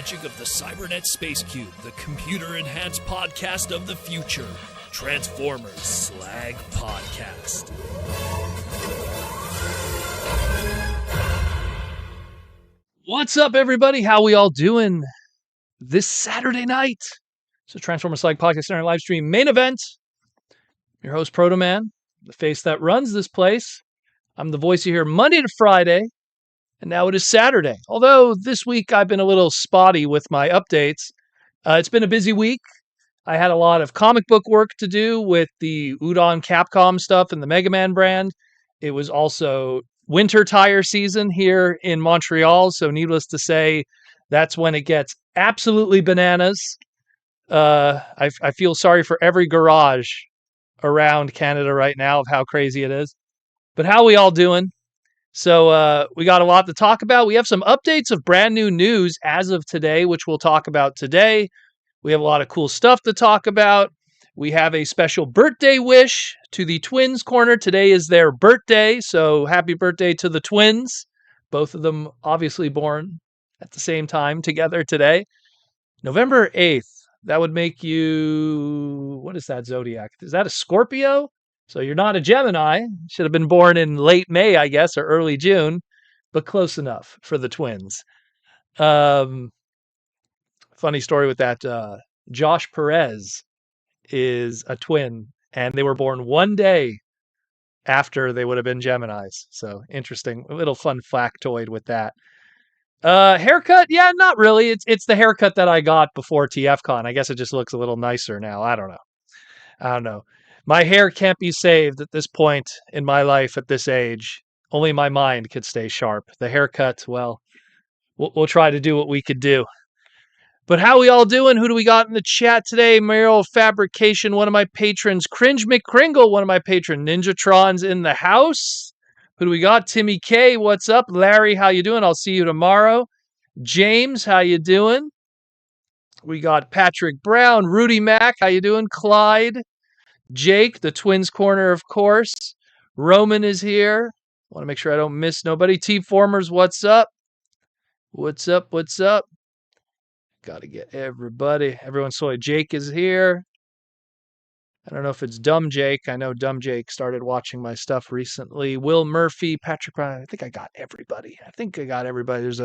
magic of the Cybernet Space Cube, the computer-enhanced podcast of the future. Transformers Slag Podcast. What's up, everybody? How we all doing this Saturday night? So Transformers Slag Podcast in our live stream main event. Your host, Proto Man, the face that runs this place. I'm the voice you hear Monday to Friday, and now it is Saturday. Although this week I've been a little spotty with my updates. It's been a busy week. I had a lot of comic book work to do with the Udon Capcom stuff and the Mega Man brand. It was also winter tire season here in Montreal, so needless to say, that's when it gets absolutely bananas. I feel sorry for every garage around Canada right now of how crazy it is. But how we all doing? So we got a lot to talk about. We have some updates of brand new news as of today, which we'll talk about today. We have a lot of cool stuff to talk about. We have a special birthday wish to the Twins Corner. Today is their birthday, so happy birthday to the twins. Both of them obviously born at the same time together today. November 8th. That would make you... What is that zodiac? Is that a Scorpio? So you're not a Gemini. Should have been born in late May, I guess, or early June, but close enough for the twins. Funny story with that. Josh Perez is a twin, and they were born one day after they would have been Geminis. So interesting. A little fun factoid with that. Haircut? Yeah, not really. It's the haircut that I got before TFCon. I guess it just looks a little nicer now. I don't know. My hair can't be saved at this point in my life at this age. Only my mind could stay sharp. The haircut, well, we'll try to do what we could do. But how we all doing? Who do we got in the chat today? Meryl Fabrication, one of my patrons. Cringe McCringle, one of my patrons. Ninjatron's in the house. Who do we got? Timmy K, what's up? Larry, how you doing? I'll see you tomorrow. James, how you doing? We got Patrick Brown. Rudy Mack, how you doing? Clyde. Jake, the Twins Corner, of course. Roman is here. Want to make sure I don't miss nobody. T-Formers, what's up? What's up? Got to get everybody. Everyone saw Jake is here. I don't know if it's Dumb Jake. I know Dumb Jake started watching my stuff recently. Will Murphy, Patrick Brown. I think I got everybody. There's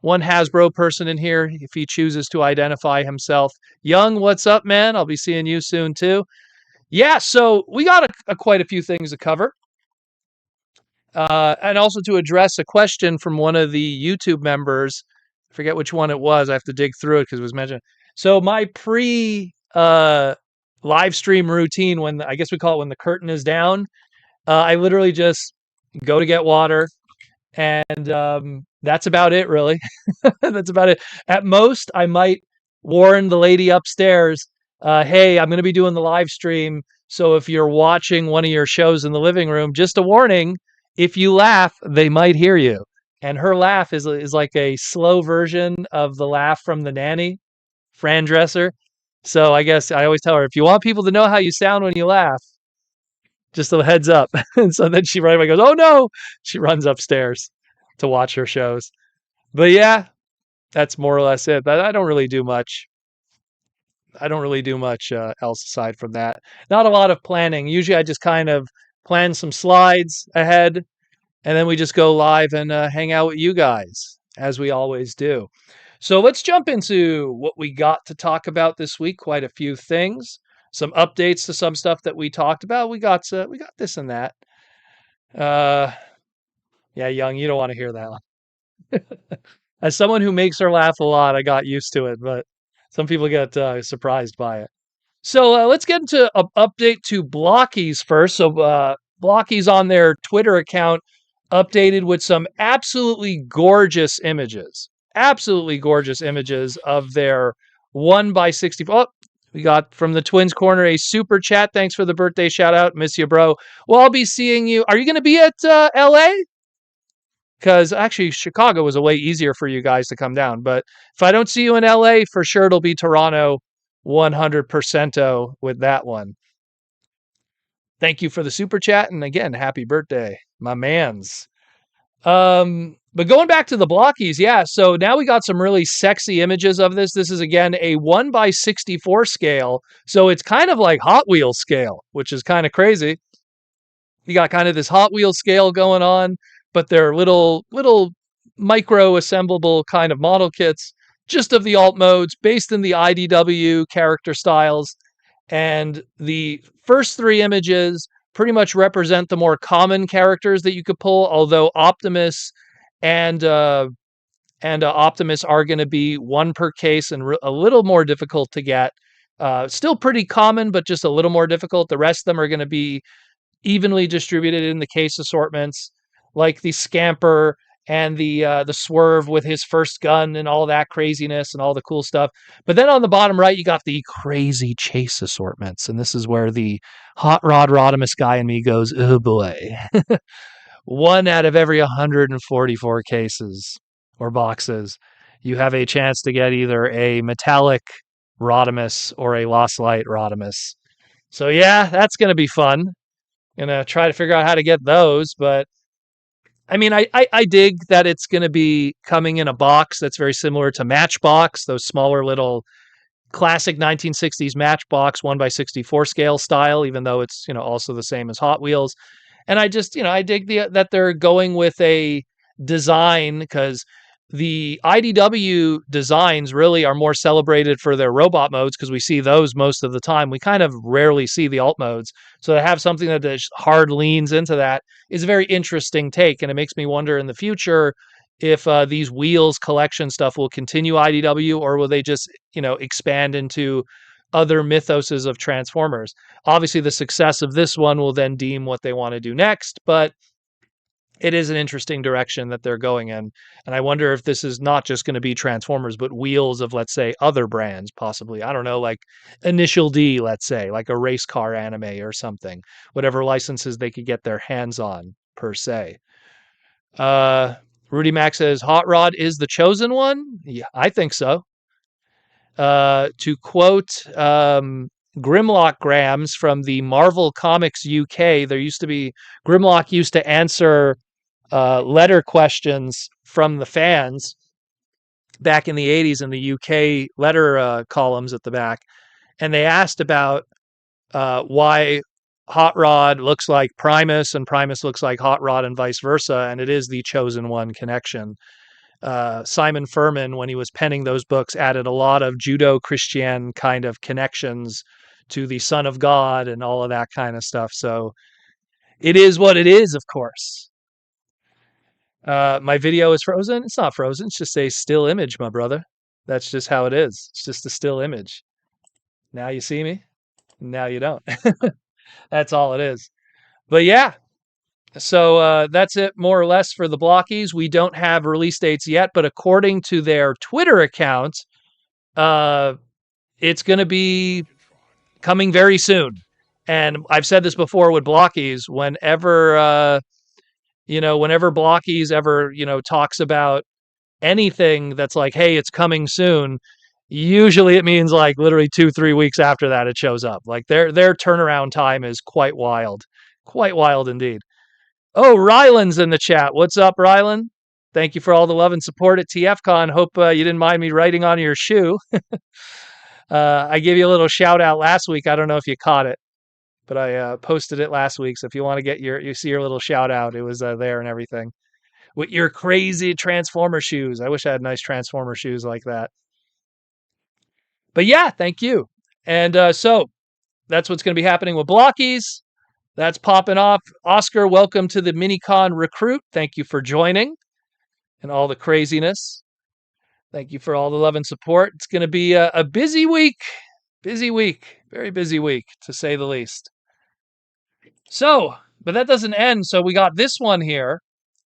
one Hasbro person in here if he chooses to identify himself. Young, what's up, man? I'll be seeing you soon, too. Yeah, so we got quite a few things to cover. And also to address a question from one of the YouTube members. I forget which one it was. I have to dig through it because it was mentioned. So my live stream routine, when I guess we call it when the curtain is down, I literally just go to get water. And that's about it, really. That's about it. At most, I might warn the lady upstairs, hey, I'm going to be doing the live stream. So if you're watching one of your shows in the living room, just a warning, if you laugh, they might hear you. And her laugh is like a slow version of the laugh from The Nanny, Fran Dresser. So I guess I always tell her, if you want people to know how you sound when you laugh, just a heads up. And so then she right away goes, oh no, she runs upstairs to watch her shows. But yeah, that's more or less it. I don't really do much. Else aside from that. Not a lot of planning. Usually I just kind of plan some slides ahead, and then we just go live and hang out with you guys, as we always do. So let's jump into what we got to talk about this week. Quite a few things. Some updates to some stuff that we talked about. We got this and that. Yeah, Young, you don't want to hear that one. As someone who makes her laugh a lot, I got used to it, but some people get surprised by it. So let's get into an update to Blockies first. So Blockies on their Twitter account updated with some absolutely gorgeous images. Absolutely gorgeous images of their 1x60. Oh, we got from the Twins Corner a super chat. Thanks for the birthday shout out. Miss you, bro. Well, I'll be seeing you. Are you going to be at LA? Because actually, Chicago was a way easier for you guys to come down. But if I don't see you in LA, for sure it'll be Toronto 100% with that one. Thank you for the super chat. And again, happy birthday, my mans. But going back to the blockies, yeah. So now we got some really sexy images of this. This is again a 1/64 scale. So it's kind of like Hot Wheels scale, which is kind of crazy. You got kind of this Hot Wheels scale going on, but they're little micro assemblable kind of model kits, just of the alt modes based in the IDW character styles. And the first three images pretty much represent the more common characters that you could pull, although Optimus and Optimus are going to be one per case and a little more difficult to get. Still pretty common, but just a little more difficult. The rest of them are going to be evenly distributed in the case assortments, like the Scamper and the Swerve with his first gun and all that craziness and all the cool stuff. But then on the bottom right, you got the crazy chase assortments, and this is where the Hot Rod Rodimus guy in me goes, oh boy. One out of every 144 cases or boxes, you have a chance to get either a metallic Rodimus or a Lost Light Rodimus. So yeah, that's going to be fun. Gonna try to figure out how to get those, but I mean, I dig that it's going to be coming in a box that's very similar to Matchbox, those smaller little classic 1960s Matchbox 1/64 scale style, even though it's, also the same as Hot Wheels. And I just, I dig that they're going with a design, because the IDW designs really are more celebrated for their robot modes, because we see those most of the time. We kind of rarely see the alt modes. So to have something that just hard leans into that is a very interesting take. And it makes me wonder in the future if these Wheels collection stuff will continue IDW, or will they just, expand into other mythoses of Transformers. Obviously, the success of this one will then deem what they want to do next, but it is an interesting direction that they're going in. And I wonder if this is not just going to be Transformers, but Wheels of, let's say, other brands, possibly. I don't know, like Initial D, let's say, like a race car anime or something, whatever licenses they could get their hands on, per se. Rudy Mack says, Hot Rod is the chosen one? Yeah, I think so. To quote Grimlock Grams from the Marvel Comics UK, Grimlock used to answer letter questions from the fans back in the 80s in the UK letter columns at the back. And they asked about why Hot Rod looks like Primus and Primus looks like Hot Rod and vice versa. And it is the chosen one connection. Simon Furman, when he was penning those books, added a lot of Judo-Christian kind of connections to the Son of God and all of that kind of stuff. So it is what it is, of course. My video is frozen. It's not frozen. It's just a still image, my brother. That's just how it is. It's just a still image. Now you see me. Now you don't. That's all it is. But yeah, so that's it more or less for the blockies. We don't have release dates yet, but according to their Twitter account, it's going to be coming very soon. And I've said this before with blockies, whenever blockies ever, talks about anything that's like, hey, it's coming soon, usually it means like literally 2-3 weeks after that it shows up. Like their turnaround time is quite wild indeed. Oh, Ryland's in the chat. What's up, Ryland? Thank you for all the love and support at TFCon. Hope you didn't mind me writing on your shoe. I gave you a little shout out last week. I don't know if you caught it, but I posted it last week. So if you want to get you see your little shout out, it was there and everything. With your crazy Transformer shoes. I wish I had nice Transformer shoes like that. But yeah, thank you. And so that's what's going to be happening with blockies. That's popping off. Oscar, welcome to the Minicon Recruit. Thank you for joining and all the craziness. Thank you for all the love and support. It's going to be a busy week. Busy week. Very busy week, to say the least. So, but that doesn't end. So we got this one here.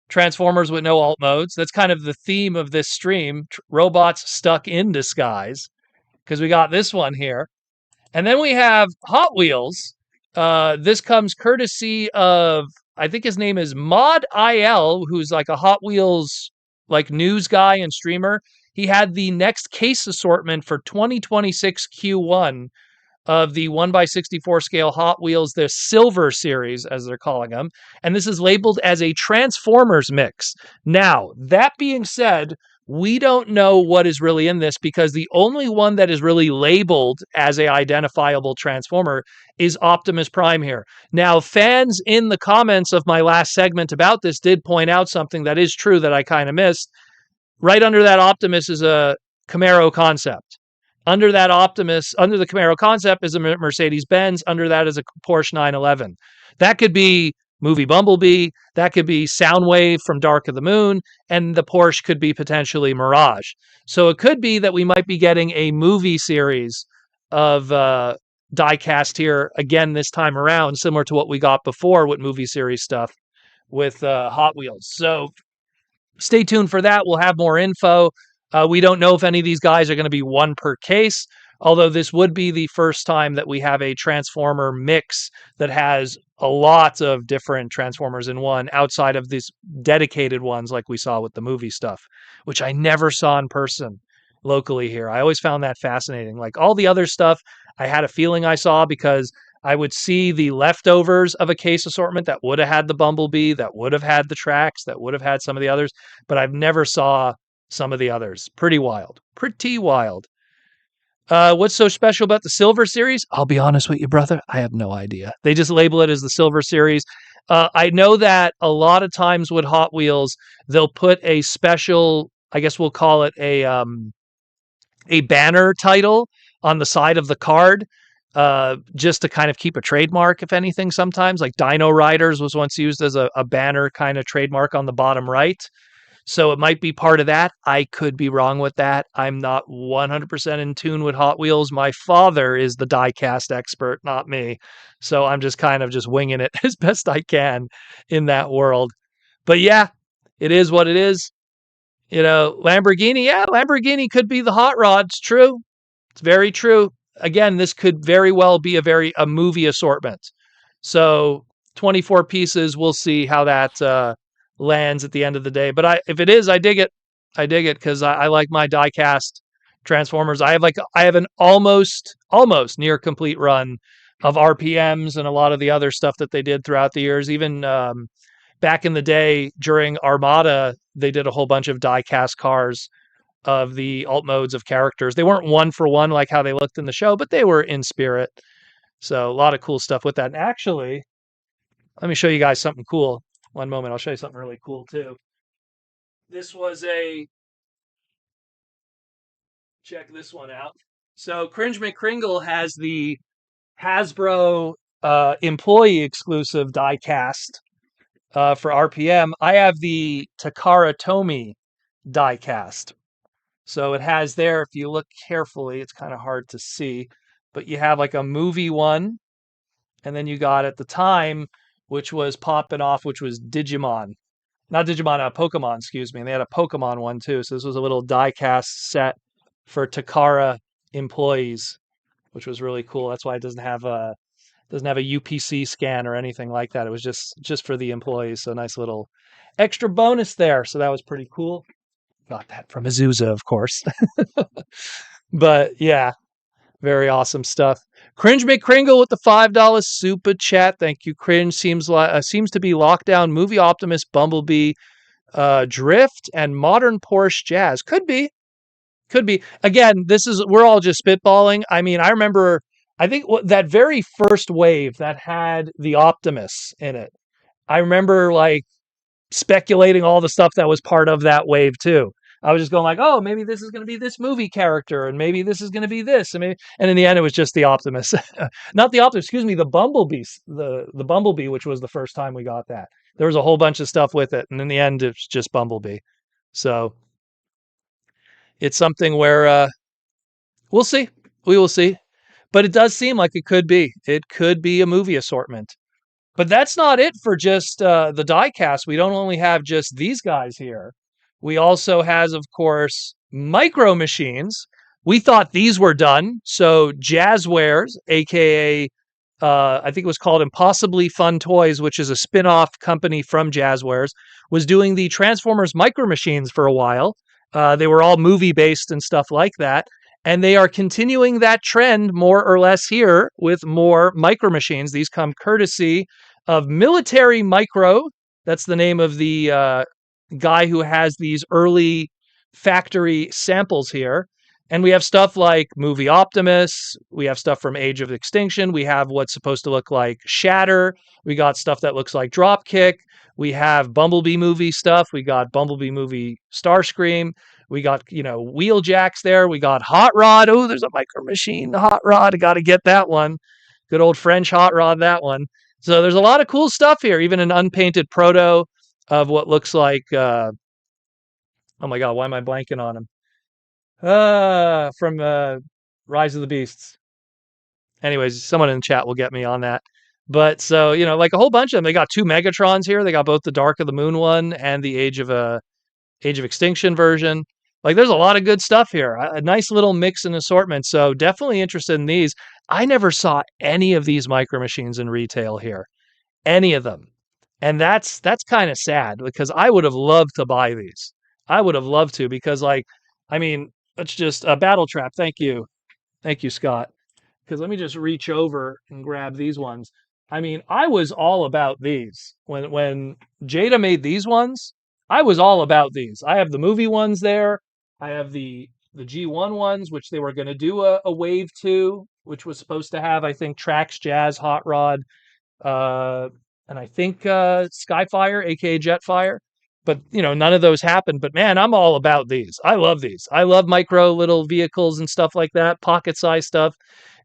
Transformers with no alt modes. That's kind of the theme of this stream. Robots stuck in disguise. Because we got this one here. And then we have Hot Wheels. This comes courtesy of, I think his name is Mod IL, who's like a Hot Wheels like news guy and streamer. He had the next case assortment for 2026 Q1 of the 1x64 scale Hot Wheels, the Silver Series, as they're calling them. And this is labeled as a Transformers mix. Now, that being said, we don't know what is really in this because the only one that is really labeled as a identifiable Transformer is Optimus Prime here. Now, fans in the comments of my last segment about this did point out something that is true that I kind of missed. Right under that Optimus is a Camaro concept. Under that Optimus, under the Camaro concept is a Mercedes-Benz. Under that is a Porsche 911. That could be movie Bumblebee. That could be Soundwave from Dark of the Moon. And the Porsche could be potentially Mirage. So it could be that we might be getting a movie series of die-cast here again this time around, similar to what we got before with movie series stuff with Hot Wheels. So stay tuned for that. We'll have more info. We don't know if any of these guys are going to be one per case, although this would be the first time that we have a Transformer mix that has a lot of different Transformers in one outside of these dedicated ones like we saw with the movie stuff, which I never saw in person locally here. I always found that fascinating. Like all the other stuff, I had a feeling I saw because I would see the leftovers of a case assortment that would have had the Bumblebee, that would have had the tracks, that would have had some of the others, but I've never saw some of the others. Pretty wild. Pretty wild. What's so special about the Silver Series? I'll be honest with you, brother. I have no idea. They just label it as the Silver Series. I know that a lot of times with Hot Wheels, they'll put a special, I guess we'll call it a banner title on the side of the card, just to kind of keep a trademark, if anything, sometimes. Like Dino Riders was once used as a banner kind of trademark on the bottom right. So it might be part of that. I could be wrong with that. I'm not 100% in tune with Hot Wheels. My father is the die-cast expert, not me. So I'm just kind of just winging it as best I can in that world. But yeah, it is what it is. You know, Lamborghini, yeah, Lamborghini could be the hot rod. It's true. It's very true. Again, this could very well be a movie assortment. So 24 pieces. We'll see how that lands at the end of the day. But if it is, I dig it. I dig it because I like my die-cast Transformers. I have an almost near complete run of RPMs and a lot of the other stuff that they did throughout the years. Even back in the day during Armada, they did a whole bunch of die-cast cars of the alt modes of characters. They weren't one for one like how they looked in the show, but they were in spirit. So a lot of cool stuff with that. And actually, let me show you guys something cool. One moment, I'll show you something really cool too. This was check this one out. So Cringe McCringle has the Hasbro employee exclusive die cast for RPM. I have the Takara Tomy die cast. So it has there, if you look carefully, it's kind of hard to see, but you have like a movie one, and then you got at the time, which was popping off, which was Digimon. Not Digimon, Pokemon, excuse me. And they had a Pokemon one too. So this was a little die-cast set for Takara employees, which was really cool. That's why it doesn't have a UPC scan or anything like that. It was just for the employees. So nice little extra bonus there. So that was pretty cool. Got that from Azusa, of course. But yeah, very awesome stuff. Cringe McCringle with the $5 super chat. Thank you, Cringe. Seems to be Lockdown, Movie Optimus, Bumblebee, Drift, and Modern Porsche Jazz. Could be. Again, we're all just spitballing. I mean, I remember, I think that very first wave that had the Optimus in it. I remember like speculating all the stuff that was part of that wave too. I was just going like, oh, maybe this is going to be this movie character, and maybe this is going to be this, and in the end, it was just the Optimus, not the Optimus. Excuse me, the Bumblebee, the Bumblebee, which was the first time we got that. There was a whole bunch of stuff with it, and in the end, it's just Bumblebee. So it's something where we'll see. We will see, but it does seem like it could be. It could be a movie assortment. But that's not it for just the die-cast. We don't only have just these guys here. We also has, of course, Micro Machines. We thought these were done. So Jazzwares, a.k.a. I think it was called Impossibly Fun Toys, which is a spin-off company from Jazzwares, was doing the Transformers Micro Machines for a while. They were all movie-based and stuff like that. And they are continuing that trend more or less here with more micro machines. These come courtesy of Military Micro. That's the name of the guy who has these early factory samples here. And we have stuff like Movie Optimus. We have stuff from Age of Extinction. We have what's supposed to look like Shatter. We got stuff that looks like Dropkick. We have Bumblebee movie stuff. We got Bumblebee movie Starscream. We got, Wheeljacks there. We got Hot Rod. Oh, there's a micro machine Hot Rod. I got to get that one. Good old French Hot Rod, that one. So there's a lot of cool stuff here, even an unpainted proto of what looks like, oh my God, why am I blanking on him? From Rise of the Beasts. Anyways, someone in the chat will get me on that. But so, like a whole bunch of them. They got 2 Megatrons here. They got both the Dark of the Moon one and the Age of Extinction version. Like there's a lot of good stuff here. A nice little mix and assortment. So definitely interested in these. I never saw any of these micro machines in retail here. Any of them. And that's kind of sad because I would have loved to buy these. I would have loved to because let's just a battle trap. Thank you. Thank you, Scott. Because let me just reach over and grab these ones. I was all about these. When Jada made these ones, I was all about these. I have the movie ones there. I have the G1 ones, which they were going to do a wave 2, which was supposed to have, I think, Trax, Jazz, Hot Rod, and I think Skyfire, aka Jetfire. But none of those happened. But man, I'm all about these. I love these. I love micro little vehicles and stuff like that, pocket size stuff.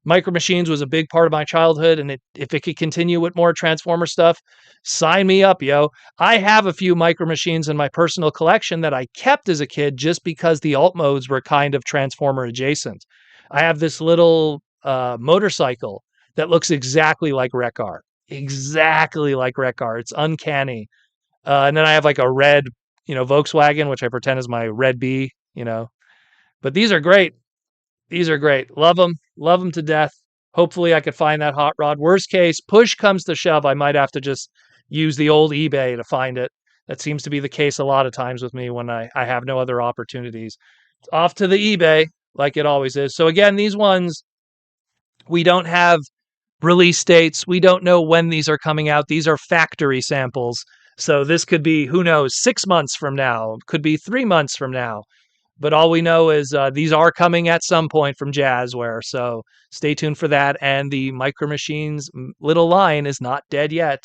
Micro Machines was a big part of my childhood, and if it could continue with more Transformer stuff, sign me up, yo. I have a few Micro Machines in my personal collection that I kept as a kid just because the alt modes were kind of Transformer adjacent. I have this little motorcycle that looks exactly like Wreck-Ar. Exactly like Wreck-Ar. It's uncanny. And then I have like a red, Volkswagen, which I pretend is my Red B. But these are great. These are great. Love them. Love them to death. Hopefully I could find that hot rod. Worst case, push comes to shove, I might have to just use the old eBay to find it. That seems to be the case a lot of times with me when I have no other opportunities. Off to the eBay, like it always is. So again, these ones, we don't have release dates. We don't know when these are coming out. These are factory samples. So this could be, who knows, 6 months from now, could be 3 months from now. But all we know is these are coming at some point from Jazzware. So stay tuned for that. And the Micro Machines little line is not dead yet.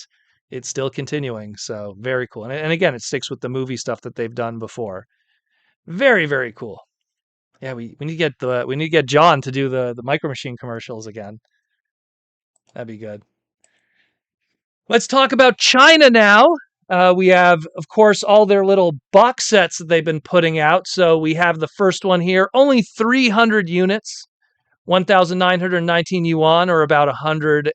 It's still continuing. So very cool. And again, it sticks with the movie stuff that they've done before. Very, very cool. Yeah, we need to get John to do the Micro Machine commercials again. That'd be good. Let's talk about China now. We have, of course, all their little box sets that they've been putting out. So we have the first one here, only 300 units, 1,919 yuan, or about $128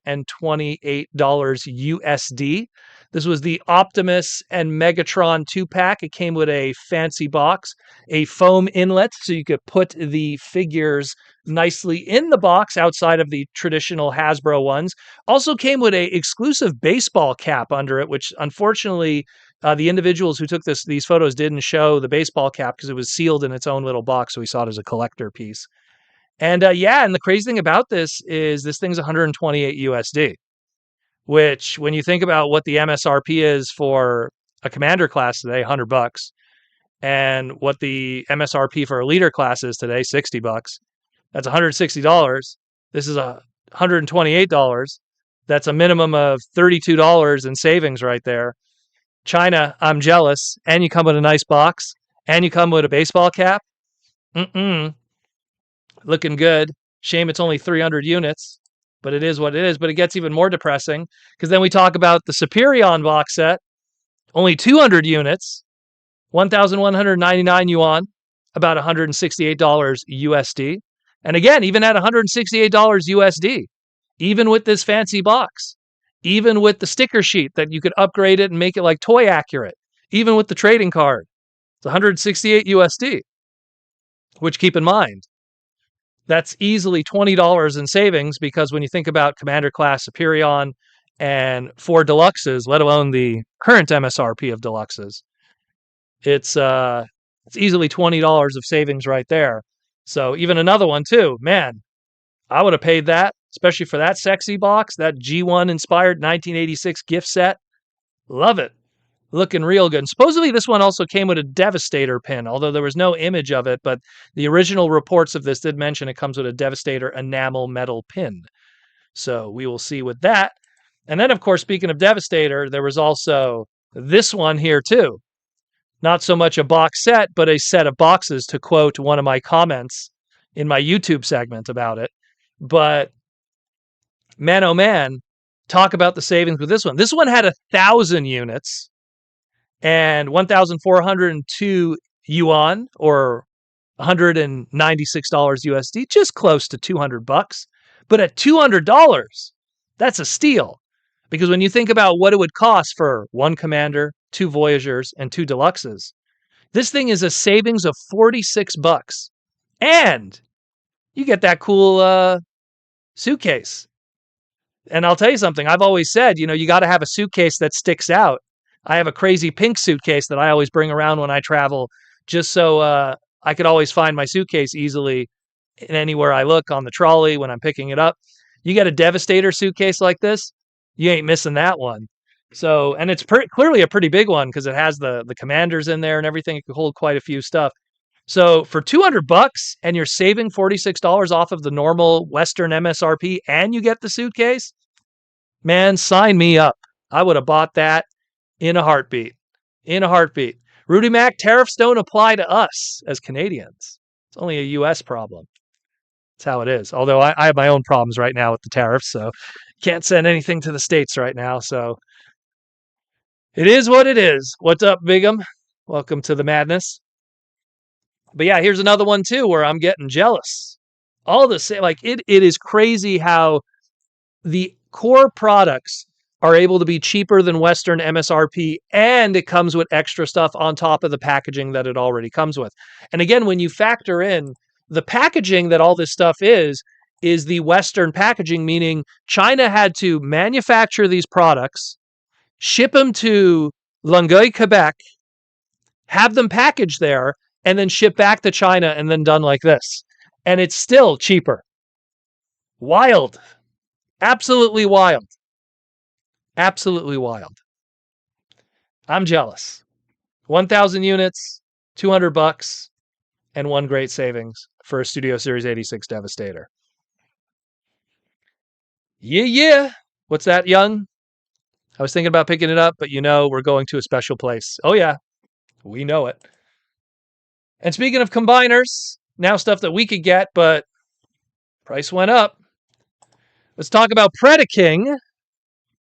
USD. This was the Optimus and Megatron 2-pack. It came with a fancy box, a foam inlet, so you could put the figures nicely in the box outside of the traditional Hasbro ones. Also came with a exclusive baseball cap under it, which unfortunately the individuals who took these photos didn't show the baseball cap because it was sealed in its own little box, so we saw it as a collector piece. And and the crazy thing about this is this thing's 128 USD, which when you think about what the MSRP is for a commander class today, $100, and what the MSRP for a leader class is today, $60. That's $160. This is $128. That's a minimum of $32 in savings right there. China, I'm jealous. And you come with a nice box, and you come with a baseball cap. Looking good. Shame it's only 300 units, but it is what it is. But it gets even more depressing because then we talk about the Superion box set, only 200 units, 1,199 yuan, about $168 USD. And again, even at $168 USD, even with this fancy box, even with the sticker sheet that you could upgrade it and make it like toy accurate, even with the trading card, it's 168 USD, which keep in mind, that's easily $20 in savings because when you think about Commander class Superion and 4 Deluxes, let alone the current MSRP of Deluxes, it's easily $20 of savings right there. So even another one too, man, I would have paid that, especially for that sexy box, that G1 inspired 1986 gift set. Love it. Looking real good. And supposedly this one also came with a Devastator pin, although there was no image of it, but the original reports of this did mention it comes with a Devastator enamel metal pin. So we will see with that. And then, of course, speaking of Devastator, there was also this one here too. Not so much a box set, but a set of boxes, to quote one of my comments in my YouTube segment about it. But man, oh man, talk about the savings with this one. This one had 1,000 units and 1,402 yuan, or $196 USD, just close to $200. But at $200, that's a steal. Because when you think about what it would cost for one Commander, two Voyagers, and two Deluxes, this thing is a savings of $46. And you get that cool suitcase. And I'll tell you something, I've always said, you got to have a suitcase that sticks out. I have a crazy pink suitcase that I always bring around when I travel, just so I could always find my suitcase easily in anywhere I look on the trolley when I'm picking it up. You get a Devastator suitcase like this, you ain't missing that one. So, and it's clearly a pretty big one because it has the Commanders in there and everything. It can hold quite a few stuff. So for $200 and you're saving $46 off of the normal Western MSRP and you get the suitcase, man, sign me up. I would have bought that in a heartbeat. In a heartbeat. Rudy Mac, tariffs don't apply to us as Canadians. It's only a U.S. problem. That's how it is. Although I have my own problems right now with the tariffs, so can't send anything to the States right now. So it is what it is. What's up, Bigum? Welcome to the madness. But yeah, here's another one too where I'm getting jealous. All the same, like it is crazy how the core products are able to be cheaper than Western MSRP, and it comes with extra stuff on top of the packaging that it already comes with. And again, when you factor in the packaging that all this stuff is the Western packaging, meaning China had to manufacture these products, ship them to Longueuil, Quebec, have them packaged there, and then ship back to China and then done like this. And it's still cheaper. Wild. Absolutely wild. Absolutely wild. I'm jealous. 1,000 units, $200, and one great savings for a Studio Series 86 Devastator. Yeah. What's that, Young? I was thinking about picking it up, but we're going to a special place. Oh yeah, we know it. And speaking of combiners, now stuff that we could get, but price went up. Let's talk about Predaking.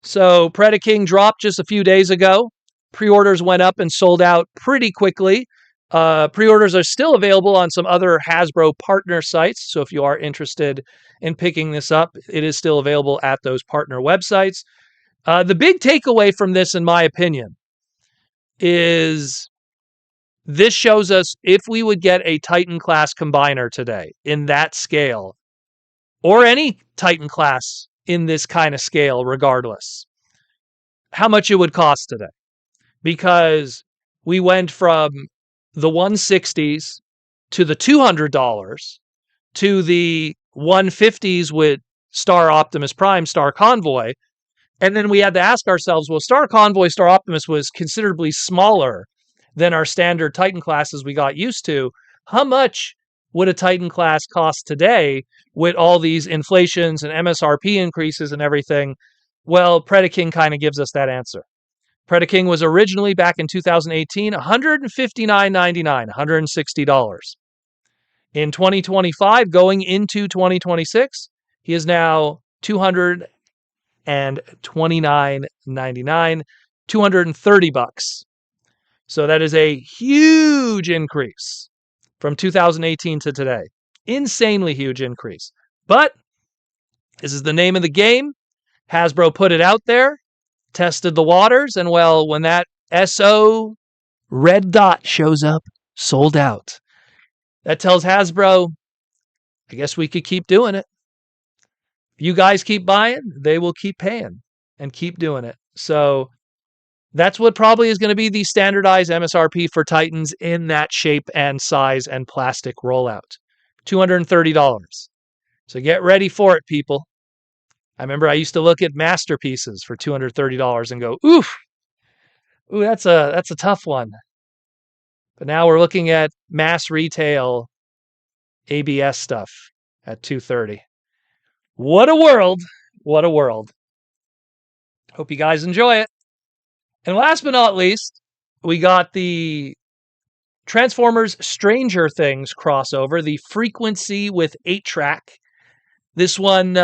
So Predaking dropped just a few days ago. Pre-orders went up and sold out pretty quickly. Pre-orders are still available on some other Hasbro partner sites. So if you are interested in picking this up, it is still available at those partner websites. The big takeaway from this, in my opinion, is this shows us if we would get a Titan class combiner today in that scale, or any Titan class in this kind of scale, regardless, how much it would cost today. Because we went from the 160s to the $200 to the 150s with Star Optimus Prime, Star Convoy. And then we had to ask ourselves, well, Star Convoy, Star Optimus was considerably smaller than our standard Titan classes we got used to. How much would a Titan class cost today with all these inflations and MSRP increases and everything? Well, Predaking kind of gives us that answer. Predaking was originally, back in 2018, $159.99, $160. In 2025, going into 2026, he is now $229.99, $230. So that is a huge increase from 2018 to today. Insanely huge increase. But this is the name of the game. Hasbro put it out there, tested the waters, and well, when that SO red dot shows up, sold out. That tells Hasbro, I guess we could keep doing it. If you guys keep buying, they will keep paying and keep doing it. So that's what probably is going to be the standardized MSRP for Titans in that shape and size and plastic rollout. $230. So get ready for it, people. I remember I used to look at masterpieces for $230 and go, oof, ooh, that's a tough one. But now we're looking at mass retail ABS stuff at 230. What a world. What a world. Hope you guys enjoy it. And last but not least, we got the Transformers Stranger Things crossover, the frequency with 8-track. This one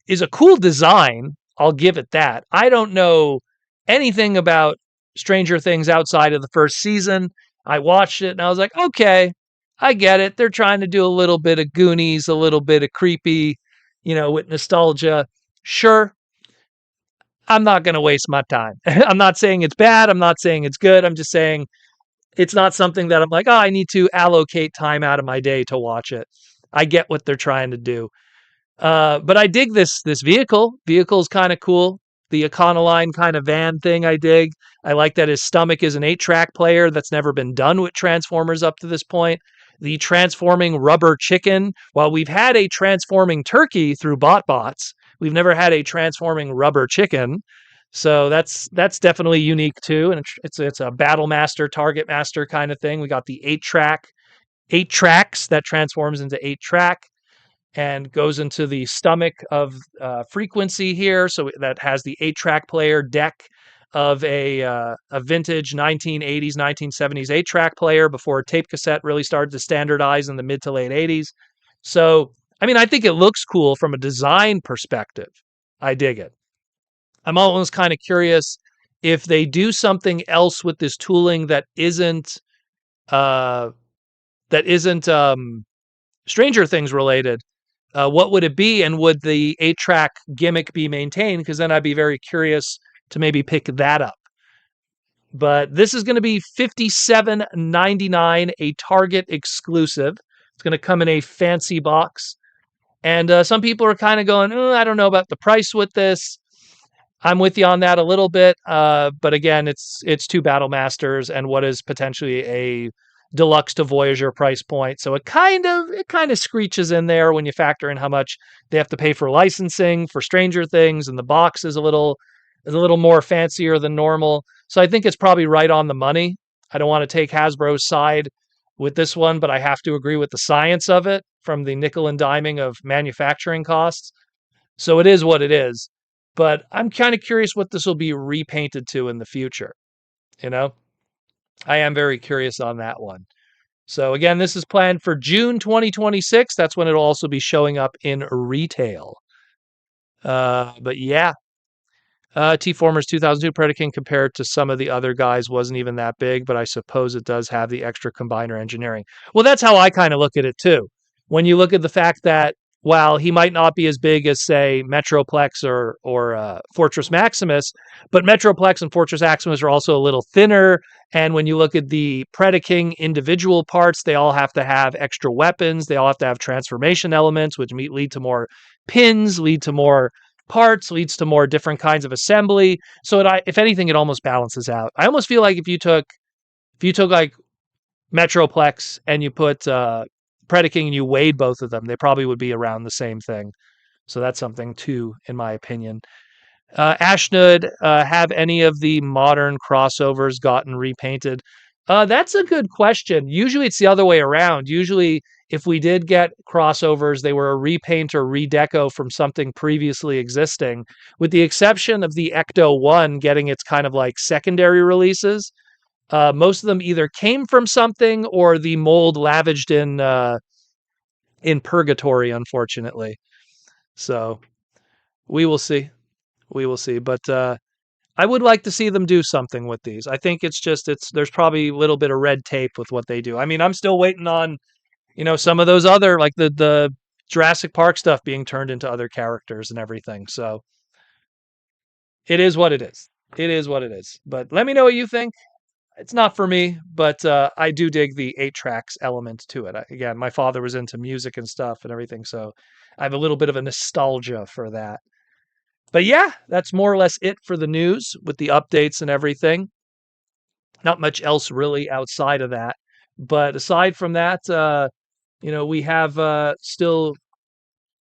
is a cool design. I'll give it that. I don't know anything about Stranger Things outside of the first season. I watched it and I was like, okay, I get it. They're trying to do a little bit of Goonies, a little bit of creepy, with nostalgia. Sure, I'm not going to waste my time. I'm not saying it's bad. I'm not saying it's good. I'm just saying it's not something that I'm like, oh, I need to allocate time out of my day to watch it. I get what they're trying to do. But I dig this vehicle. Vehicle's kind of cool. The Econoline kind of van thing I dig. I like that his stomach is an 8-track player. That's never been done with Transformers up to this point. The transforming rubber chicken. While we've had a transforming turkey through BotBots, we've never had a transforming rubber chicken. So that's definitely unique too. And it's a Battle Master, Target Master kind of thing. We got the 8 tracks that transforms into 8-track and goes into the stomach of frequency here. So that has the 8-track player deck of a vintage 1980s, 1970s 8-track player before tape cassette really started to standardize in the mid to late 80s. So, I mean, I think it looks cool from a design perspective. I dig it. I'm almost kind of curious if they do something else with this tooling that isn't uh, Stranger Things related. What would it be, and would the 8-track gimmick be maintained? Because then I'd be very curious to maybe pick that up. But this is going to be $57.99, a Target exclusive. It's going to come in a fancy box. And some people are kind of going, I don't know about the price with this. I'm with you on that a little bit. But again, it's 2 Battle Masters and what is potentially a deluxe to Voyager price point. So it kind of screeches in there when you factor in how much they have to pay for licensing for Stranger Things, and the box is a little more fancier than normal. So I think it's probably right on the money. I don't want to take Hasbro's side with this one, but I have to agree with the science of it from the nickel and diming of manufacturing costs. So it is what it is. But I'm kind of curious what this will be repainted to in the future. You know, I am very curious on that one. So again, this is planned for June 2026. That's when it'll also be showing up in retail. But yeah, T-Formers 2002 Predaking compared to some of the other guys wasn't even that big, but I suppose it does have the extra combiner engineering. Well, that's how I kind of look at it too. When you look at the fact that while he might not be as big as, say, Metroplex or Fortress Maximus, but Metroplex and Fortress Maximus are also a little thinner. And when you look at the Predaking individual parts, they all have to have extra weapons. They all have to have transformation elements, which lead to more pins, lead to more parts, leads to more different kinds of assembly. So if anything, it almost balances out. I almost feel like if you took like Metroplex and you put Predaking and you weighed both of them, they probably would be around the same thing. So that's something too, in my opinion. Ashnud, have any of the modern crossovers gotten repainted? That's a good question. Usually it's the other way around. Usually, if we did get crossovers, they were a repaint or redeco from something previously existing, with the exception of the Ecto 1 getting its kind of like secondary releases. Most of them either came from something or the mold lavaged in purgatory, unfortunately. So we will see. We will see. But I would like to see them do something with these. I think there's probably a little bit of red tape with what they do. I mean, I'm still waiting on, some of those other, like the Jurassic Park stuff being turned into other characters and everything. So it is what it is. It is what it is. But let me know what you think. It's not for me, but I do dig the 8-tracks element to it. Again, my father was into music and stuff and everything, so I have a little bit of a nostalgia for that. But yeah, that's more or less it for the news with the updates and everything. Not much else really outside of that. But aside from that, We have still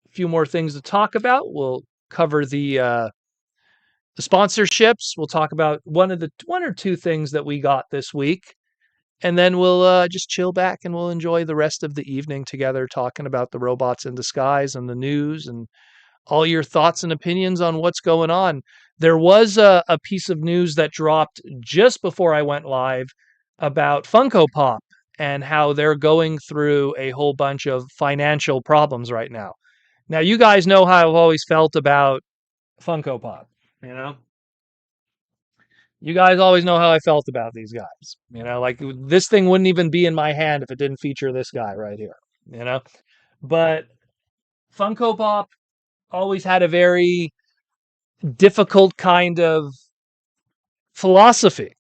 a few more things to talk about. We'll cover the sponsorships. We'll talk about one or two things that we got this week, and then we'll just chill back and we'll enjoy the rest of the evening together, talking about the robots in disguise and the news and all your thoughts and opinions on what's going on. There was a piece of news that dropped just before I went live about Funko Pop and how they're going through a whole bunch of financial problems right now. Now, you guys know how I've always felt about Funko Pop. You know, you guys always know how I felt about these guys. Like this thing wouldn't even be in my hand if it didn't feature this guy right here. You know, but Funko Pop always had a very difficult kind of philosophy.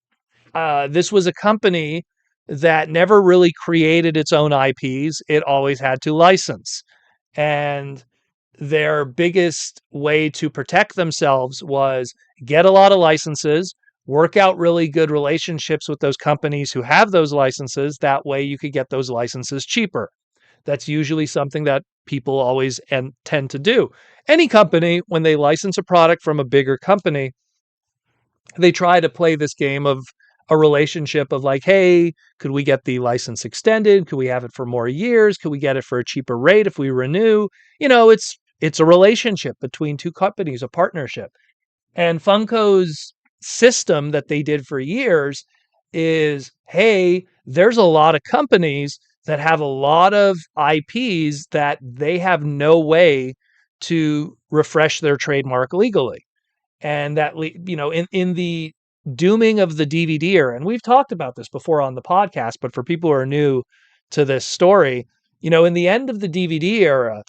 This was a company that never really created its own IPs. It always had to license. And their biggest way to protect themselves was get a lot of licenses, work out really good relationships with those companies who have those licenses. That way you could get those licenses cheaper. That's usually something that people always tend to do. Any company, when they license a product from a bigger company, they try to play this game of a relationship of like, hey, could we get the license extended? Could we have it for more years? Could we get it for a cheaper rate if we renew? It's a relationship between two companies, a partnership. And Funko's system that they did for years is, hey, there's a lot of companies that have a lot of IPs that they have no way to refresh their trademark legally. And that, in the dooming of the DVD era, and we've talked about this before on the podcast, but for people who are new to this story, in the end of the DVD era,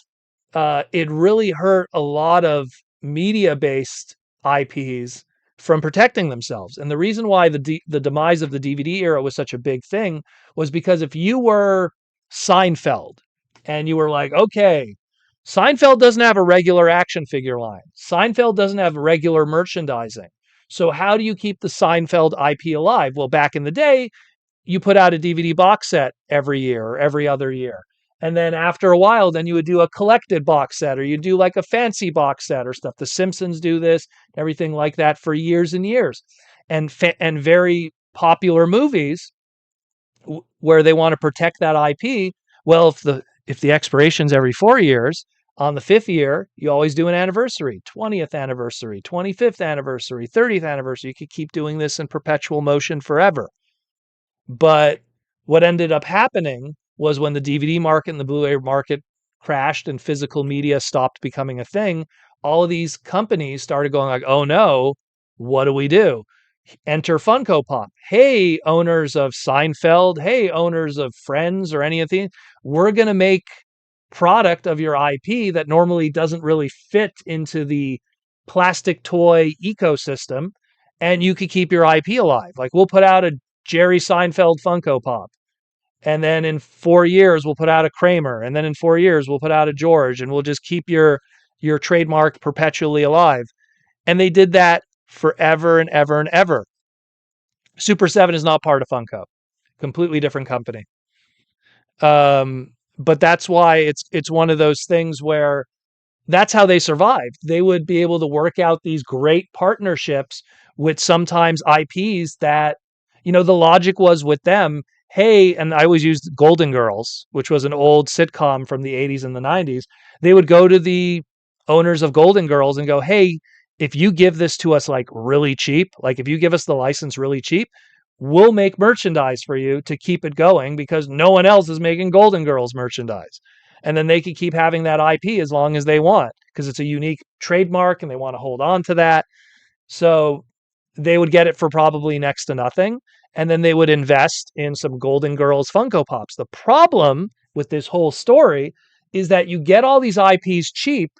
it really hurt a lot of media-based IPs from protecting themselves. And the reason why the demise of the DVD era was such a big thing was because if you were Seinfeld and you were like, okay, Seinfeld doesn't have a regular action figure line. Seinfeld doesn't have regular merchandising. So how do you keep the Seinfeld IP alive? Well, back in the day, you put out a DVD box set every year or every other year. And then after a while, then you would do a collected box set or you do like a fancy box set or stuff. The Simpsons do this, everything like that for years and years. And very popular movies where they want to protect that IP. Well, if the expiration's every 4 years, on the fifth year, you always do an anniversary, 20th anniversary, 25th anniversary, 30th anniversary. You could keep doing this in perpetual motion forever. But what ended up happening was when the DVD market and the Blu-ray market crashed and physical media stopped becoming a thing, all of these companies started going like, oh no, what do we do? Enter Funko Pop. Hey, owners of Seinfeld. Hey, owners of Friends or any of these. We're going to make product of your IP that normally doesn't really fit into the plastic toy ecosystem, and you could keep your IP alive. Like we'll put out a Jerry Seinfeld Funko Pop, and then in 4 years we'll put out a Kramer, and then in 4 years we'll put out a George, and we'll just keep your trademark perpetually alive. And they did that forever and ever and ever. Super 7 is not part of Funko. Completely different company. But that's why it's one of those things where that's how they survived. They would be able to work out these great partnerships with sometimes IPs that, the logic was with them, hey, and I always used Golden Girls, which was an old sitcom from the 80s and the 90s. They would go to the owners of Golden Girls and go, hey, if you give this to us like really cheap, like if you give us the license really cheap, we'll make merchandise for you to keep it going because no one else is making Golden Girls merchandise. And then they could keep having that IP as long as they want because it's a unique trademark and they want to hold on to that. So they would get it for probably next to nothing. And then they would invest in some Golden Girls Funko Pops. The problem with this whole story is that you get all these IPs cheap,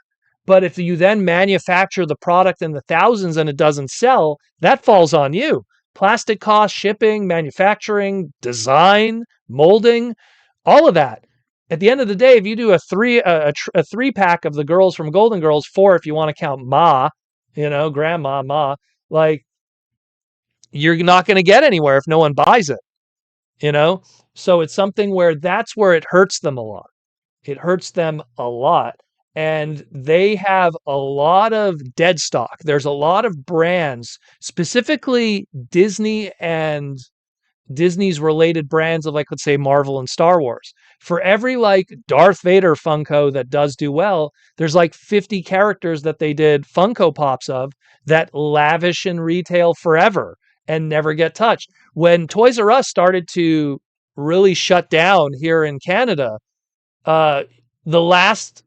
but if you then manufacture the product in the thousands and it doesn't sell, that falls on you. Plastic cost, shipping, manufacturing, design, molding, all of that. At the end of the day, if you do a three pack of the girls from Golden Girls, 4 if you want to count Ma, grandma, Ma, like you're not going to get anywhere if no one buys it, you know? So it's something where that's where it hurts them a lot. It hurts them a lot. And they have a lot of dead stock. There's a lot of brands, specifically Disney's related brands of, like, let's say Marvel and Star Wars. For every like Darth Vader Funko that does do well, there's like 50 characters that they did Funko Pops of that lavish in retail forever and never get touched. When Toys R Us started to really shut down here in Canada, uh, the last,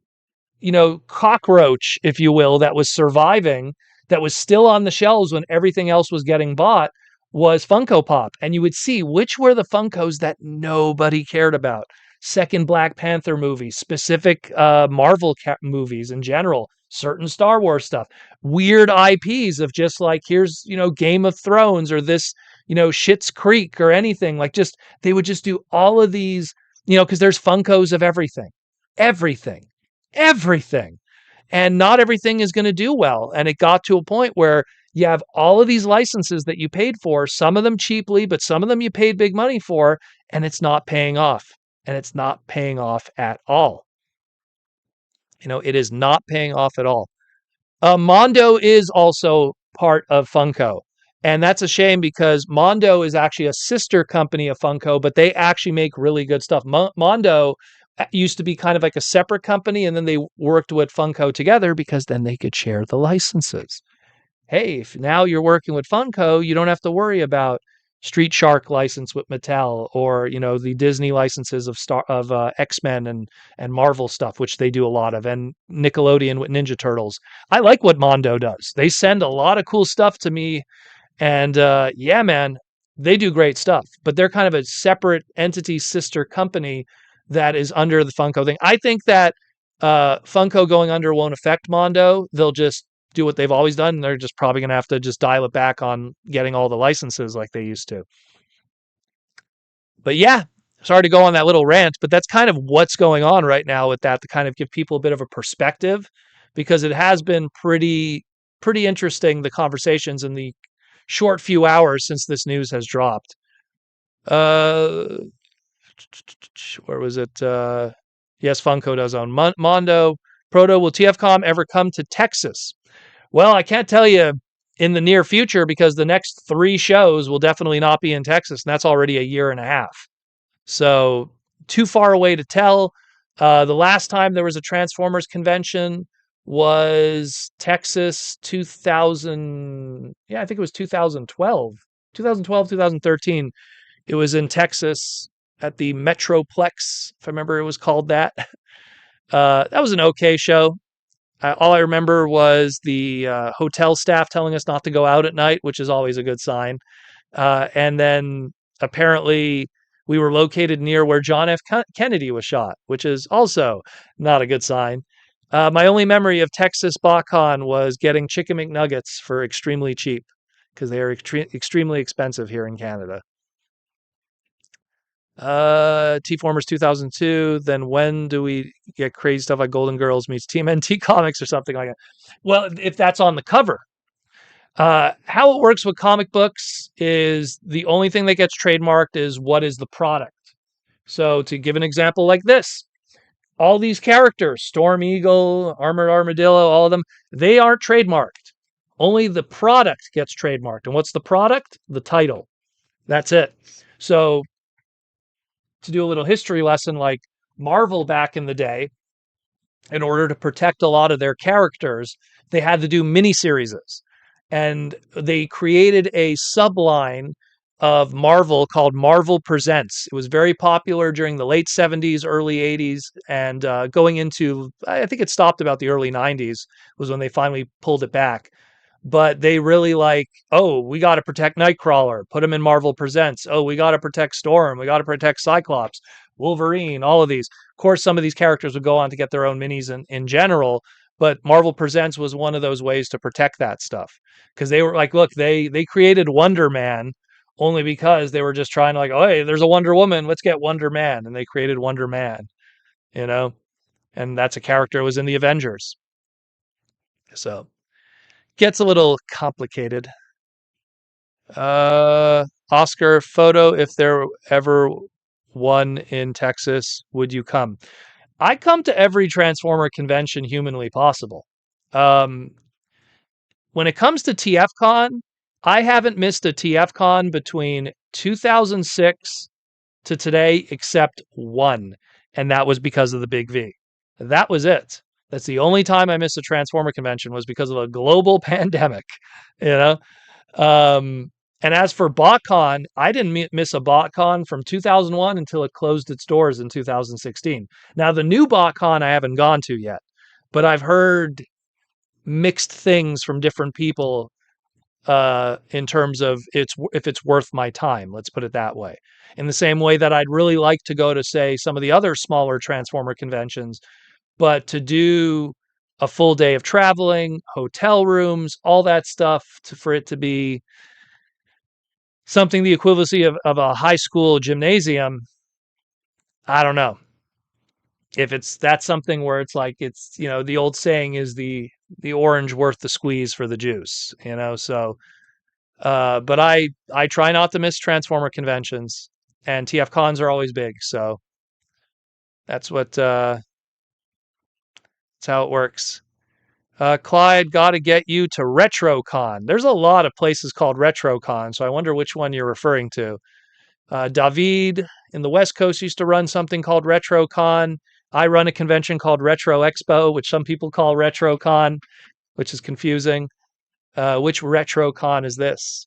cockroach, if you will, that was surviving, that was still on the shelves when everything else was getting bought, was Funko Pop. And you would see which were the Funkos that nobody cared about. Second Black Panther movie, specific Marvel movies in general, certain Star Wars stuff, weird IPs of just like, here's, Game of Thrones or this, Schitt's Creek or anything. Like, just, they would just do all of these, because there's Funkos of everything, everything everything. And not everything is going to do well. And it got to a point where you have all of these licenses that you paid for, some of them cheaply, but some of them you paid big money for, and it's not paying off. And it's not paying off at all. It is not paying off at all. Mondo is also part of Funko. And that's a shame because Mondo is actually a sister company of Funko, but they actually make really good stuff. Mondo used to be kind of like a separate company, and then they worked with Funko together because then they could share the licenses. Hey, if now you're working with Funko, you don't have to worry about Street Shark license with Mattel, or the Disney licenses of X-Men and Marvel stuff, which they do a lot of, and Nickelodeon with Ninja Turtles. I like what Mondo does. They send a lot of cool stuff to me, and yeah, man, they do great stuff. But they're kind of a separate entity, sister company that is under the Funko thing. I think that Funko going under won't affect Mondo. They'll just do what they've always done. And they're just probably going to have to just dial it back on getting all the licenses like they used to. But yeah, sorry to go on that little rant, but that's kind of what's going on right now with that, to kind of give people a bit of a perspective, because it has been pretty interesting, the conversations in the short few hours since this news has dropped. Uh, where was it? Yes, Funko does own Mondo. Proto, will TFCom ever come to Texas? Well, I can't tell you in the near future, because the next 3 shows will definitely not be in Texas, and that's already a year and a half. So too far away to tell. The last time there was a Transformers convention was Texas 2000. Yeah, I think it was 2012. 2012, 2013. It was in Texas at the Metroplex, if I remember it was called that. That was an okay show. All I remember was the hotel staff telling us not to go out at night, which is always a good sign. And then apparently we were located near where John F. Kennedy was shot, which is also not a good sign. My only memory of Texas BotCon was getting chicken McNuggets for extremely cheap, because they are extremely expensive here in Canada. T-Formers 2002. Then when do we get crazy stuff like Golden Girls meets Team NT Comics or something like that? Well, if that's on the cover. How it works with comic books is the only thing that gets trademarked is what is the product. So to give an example like this, all these characters, Storm Eagle, Armored Armadillo, all of them, they aren't trademarked. Only the product gets trademarked. And what's the product? The title. That's it. So to do a little history lesson, like Marvel back in the day, in order to protect a lot of their characters, they had to do miniseries. And they created a subline of Marvel called Marvel Presents. It was very popular during the late 70s, early 80s, and going into, I think it stopped about the early 90s, was when they finally pulled it back. But they really like, oh, we got to protect Nightcrawler, put him in Marvel Presents. Oh, we got to protect Storm, we got to protect Cyclops, Wolverine, all of these. Of course, some of these characters would go on to get their own minis in general, but Marvel Presents was one of those ways to protect that stuff, because they were like, look, they created Wonder Man only because they were just trying to, like, oh, hey, there's a Wonder Woman, let's get Wonder Man, and they created Wonder Man, you know, and that's a character that was in the Avengers. So gets a little complicated. Oscar photo, if there ever one in Texas, would you come? I come to every Transformer convention humanly possible. Um, when it comes to TFCon, I haven't missed a TFCon between 2006 to today except one, and that was because of the Big V. That was it. That's the only time I missed a Transformer convention was because of a global pandemic, you know? Um, and as for BotCon, I didn't miss a BotCon from 2001 until it closed its doors in 2016. Now, the new BotCon I haven't gone to yet, but I've heard mixed things from different people in terms of if it's worth my time. Let's put it that way. In the same way that I'd really like to go to, say, some of the other smaller Transformer conventions, but to do a full day of traveling, hotel rooms, all that stuff, for it to be something the equivalency of a high school gymnasium, I don't know. If that's something where it's like it's, the old saying is the orange worth the squeeze for the juice, so but I try not to miss Transformer conventions, and TF cons are always big, so that's that's how it works. Clyde, got to get you to RetroCon. There's a lot of places called RetroCon, so I wonder which one you're referring to. David in the West Coast used to run something called RetroCon. I run a convention called Retro Expo, which some people call RetroCon, which is confusing. Which RetroCon is this?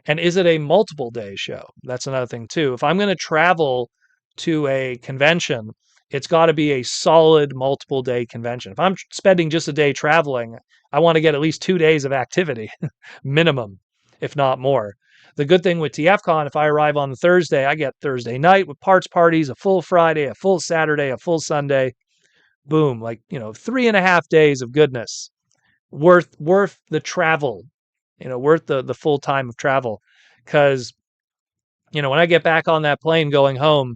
And is it a multiple day show? That's another thing too. If I'm going to travel to a convention, it's got to be a solid multiple day convention. If I'm spending just a day traveling, I want to get at least 2 days of activity minimum, if not more. The good thing with TFCon, if I arrive on the Thursday, I get Thursday night with parts parties, a full Friday, a full Saturday, a full Sunday. Boom, 3.5 days of goodness. Worth the travel, worth the full time of travel. Because, when I get back on that plane going home,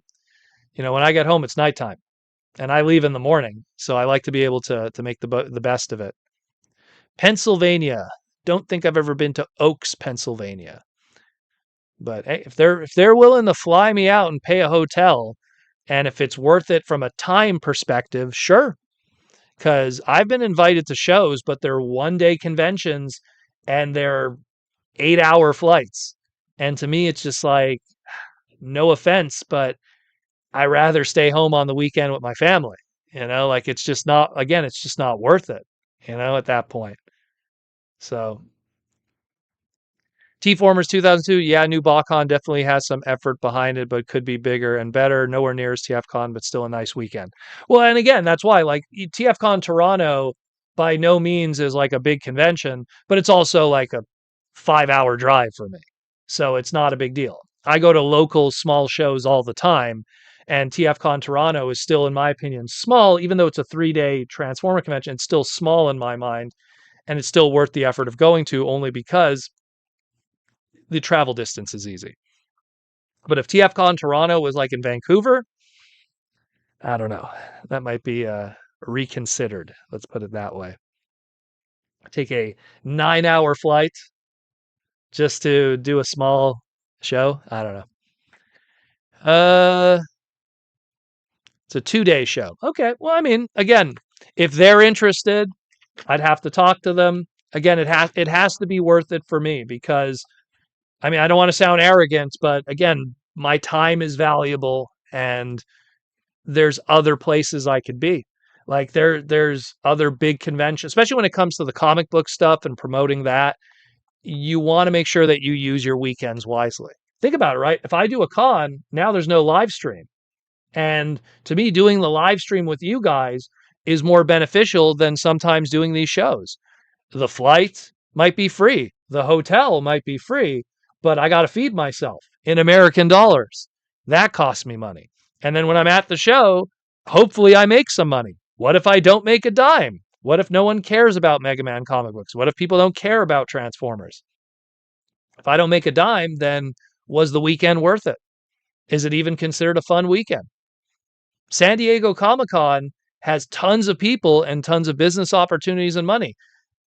when I get home, it's nighttime and I leave in the morning. So I like to be able to make the best of it. Pennsylvania. Don't think I've ever been to Oaks, Pennsylvania. But hey, if they're willing to fly me out and pay a hotel, and if it's worth it from a time perspective, sure. Because I've been invited to shows, but they're 1-day conventions and they're 8-hour flights. And to me, it's just like, no offense, but I rather stay home on the weekend with my family. It's just not, again, it's just not worth it, at that point. So T-Formers 2002, yeah, new BotCon definitely has some effort behind it, but could be bigger and better. Nowhere near as TFCon, but still a nice weekend. Well, and again, that's why, TFCon Toronto by no means is like a big convention, but it's also like a 5-hour drive for me. So it's not a big deal. I go to local small shows all the time, and TFCon Toronto is still, in my opinion, small, even though it's a 3-day Transformer convention. It's still small in my mind, and it's still worth the effort of going to, only because the travel distance is easy. But if TFCon Toronto was like in Vancouver, I don't know. That might be reconsidered. Let's put it that way. Take a 9-hour flight just to do a small show. I don't know. It's a 2-day show. Okay. Well, I mean, again, if they're interested, I'd have to talk to them. Again, it has to be worth it for me, because I mean, I don't want to sound arrogant, but again, my time is valuable and there's other places I could be. Like there's other big conventions, especially when it comes to the comic book stuff and promoting that. You want to make sure that you use your weekends wisely. Think about it, right? If I do a con, now there's no live stream. And to me, doing the live stream with you guys is more beneficial than sometimes doing these shows. The flight might be free, the hotel might be free, but I got to feed myself in American dollars. That costs me money. And then when I'm at the show, hopefully I make some money. What if I don't make a dime? What if no one cares about Mega Man comic books? What if people don't care about Transformers? If I don't make a dime, then was the weekend worth it? Is it even considered a fun weekend? San Diego Comic-Con has tons of people and tons of business opportunities and money.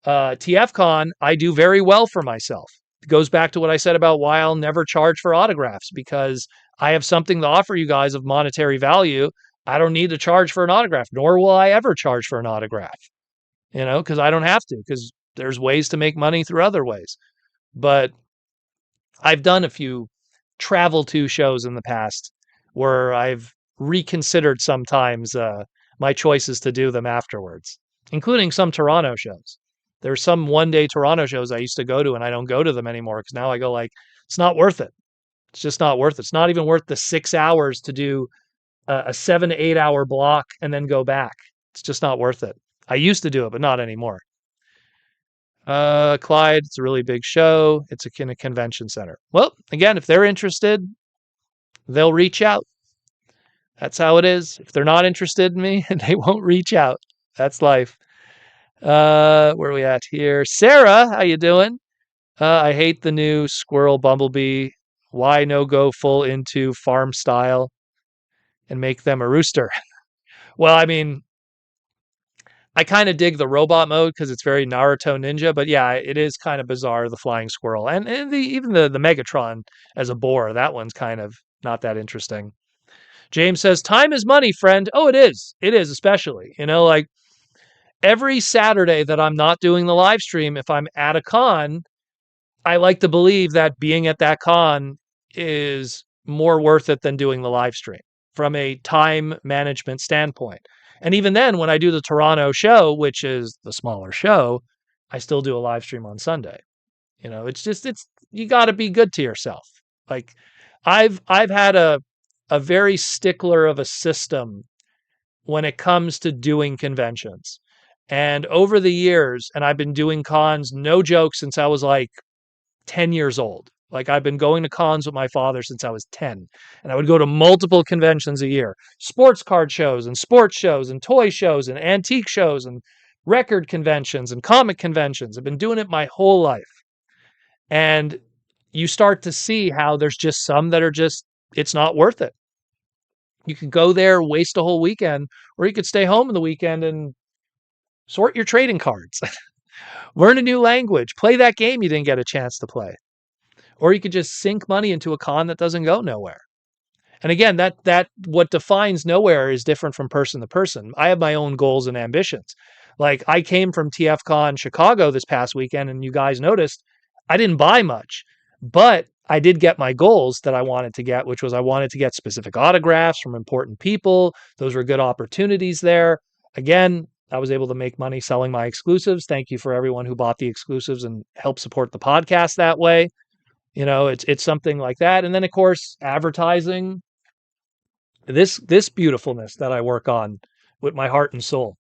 TFCon, I do very well for myself. It goes back to what I said about why I'll never charge for autographs, because I have something to offer you guys of monetary value. I don't need to charge for an autograph, nor will I ever charge for an autograph, because I don't have to, because there's ways to make money through other ways. But I've done a few travel to shows in the past where I've reconsidered sometimes my choices to do them afterwards, including some Toronto shows. There's some one-day Toronto shows I used to go to, and I don't go to them anymore because now I go like, it's not worth it. It's just not worth it. It's not even worth the 6 hours to do a 7 to 8 hour block and then go back. It's just not worth it. I used to do it, but not anymore. Clyde, it's a really big show. It's in a convention center. Well, again, if they're interested, they'll reach out. That's how it is. If they're not interested in me, they won't reach out. That's life. Where are we at here? Sarah, how you doing? I hate the new squirrel bumblebee. Why no go full into farm style and make them a rooster? Well, I mean, I kind of dig the robot mode because it's very Naruto Ninja, but yeah, it is kind of bizarre, the flying squirrel. And even the Megatron as a boar, that one's kind of not that interesting. James says, time is money, friend. Oh, it is. It is, especially. Like every Saturday that I'm not doing the live stream, if I'm at a con, I like to believe that being at that con is more worth it than doing the live stream from a time management standpoint. And even then, when I do the Toronto show, which is the smaller show, I still do a live stream on Sunday. It's you got to be good to yourself. Like I've had a very stickler of a system when it comes to doing conventions. And over the years, and I've been doing cons, no joke, since I was like 10 years old. Like I've been going to cons with my father since I was 10, and I would go to multiple conventions a year, sports card shows and sports shows and toy shows and antique shows and record conventions and comic conventions. I've been doing it my whole life. And you start to see how there's just some that are just, it's not worth it. You could go there, waste a whole weekend, or you could stay home in the weekend and sort your trading cards, learn a new language, play that game you didn't get a chance to play. Or you could just sink money into a con that doesn't go nowhere. And again, that what defines nowhere is different from person to person. I have my own goals and ambitions. Like I came from TFCon Chicago this past weekend, and you guys noticed I didn't buy much, but I did get my goals that I wanted to get, which was I wanted to get specific autographs from important people. Those were good opportunities there. Again, I was able to make money selling my exclusives. Thank you for everyone who bought the exclusives and helped support the podcast that way. It's something like that. And then of course, advertising, this beautifulness that I work on with my heart and soul,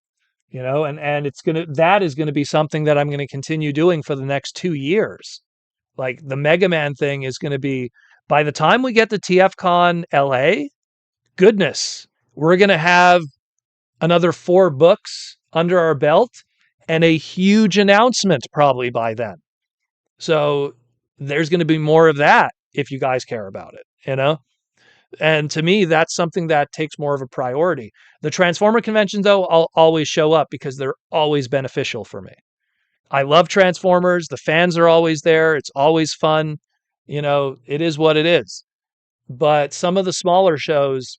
and that is going to be something that I'm going to continue doing for the next 2 years. Like the Mega Man thing is going to be, by the time we get to TFCon LA, goodness, we're going to have another 4 books under our belt and a huge announcement probably by then. So there's going to be more of that if you guys care about it, And to me, that's something that takes more of a priority. The Transformer conventions, though, I'll always show up because they're always beneficial for me. I love Transformers. The fans are always there. It's always fun. It is what it is. But some of the smaller shows,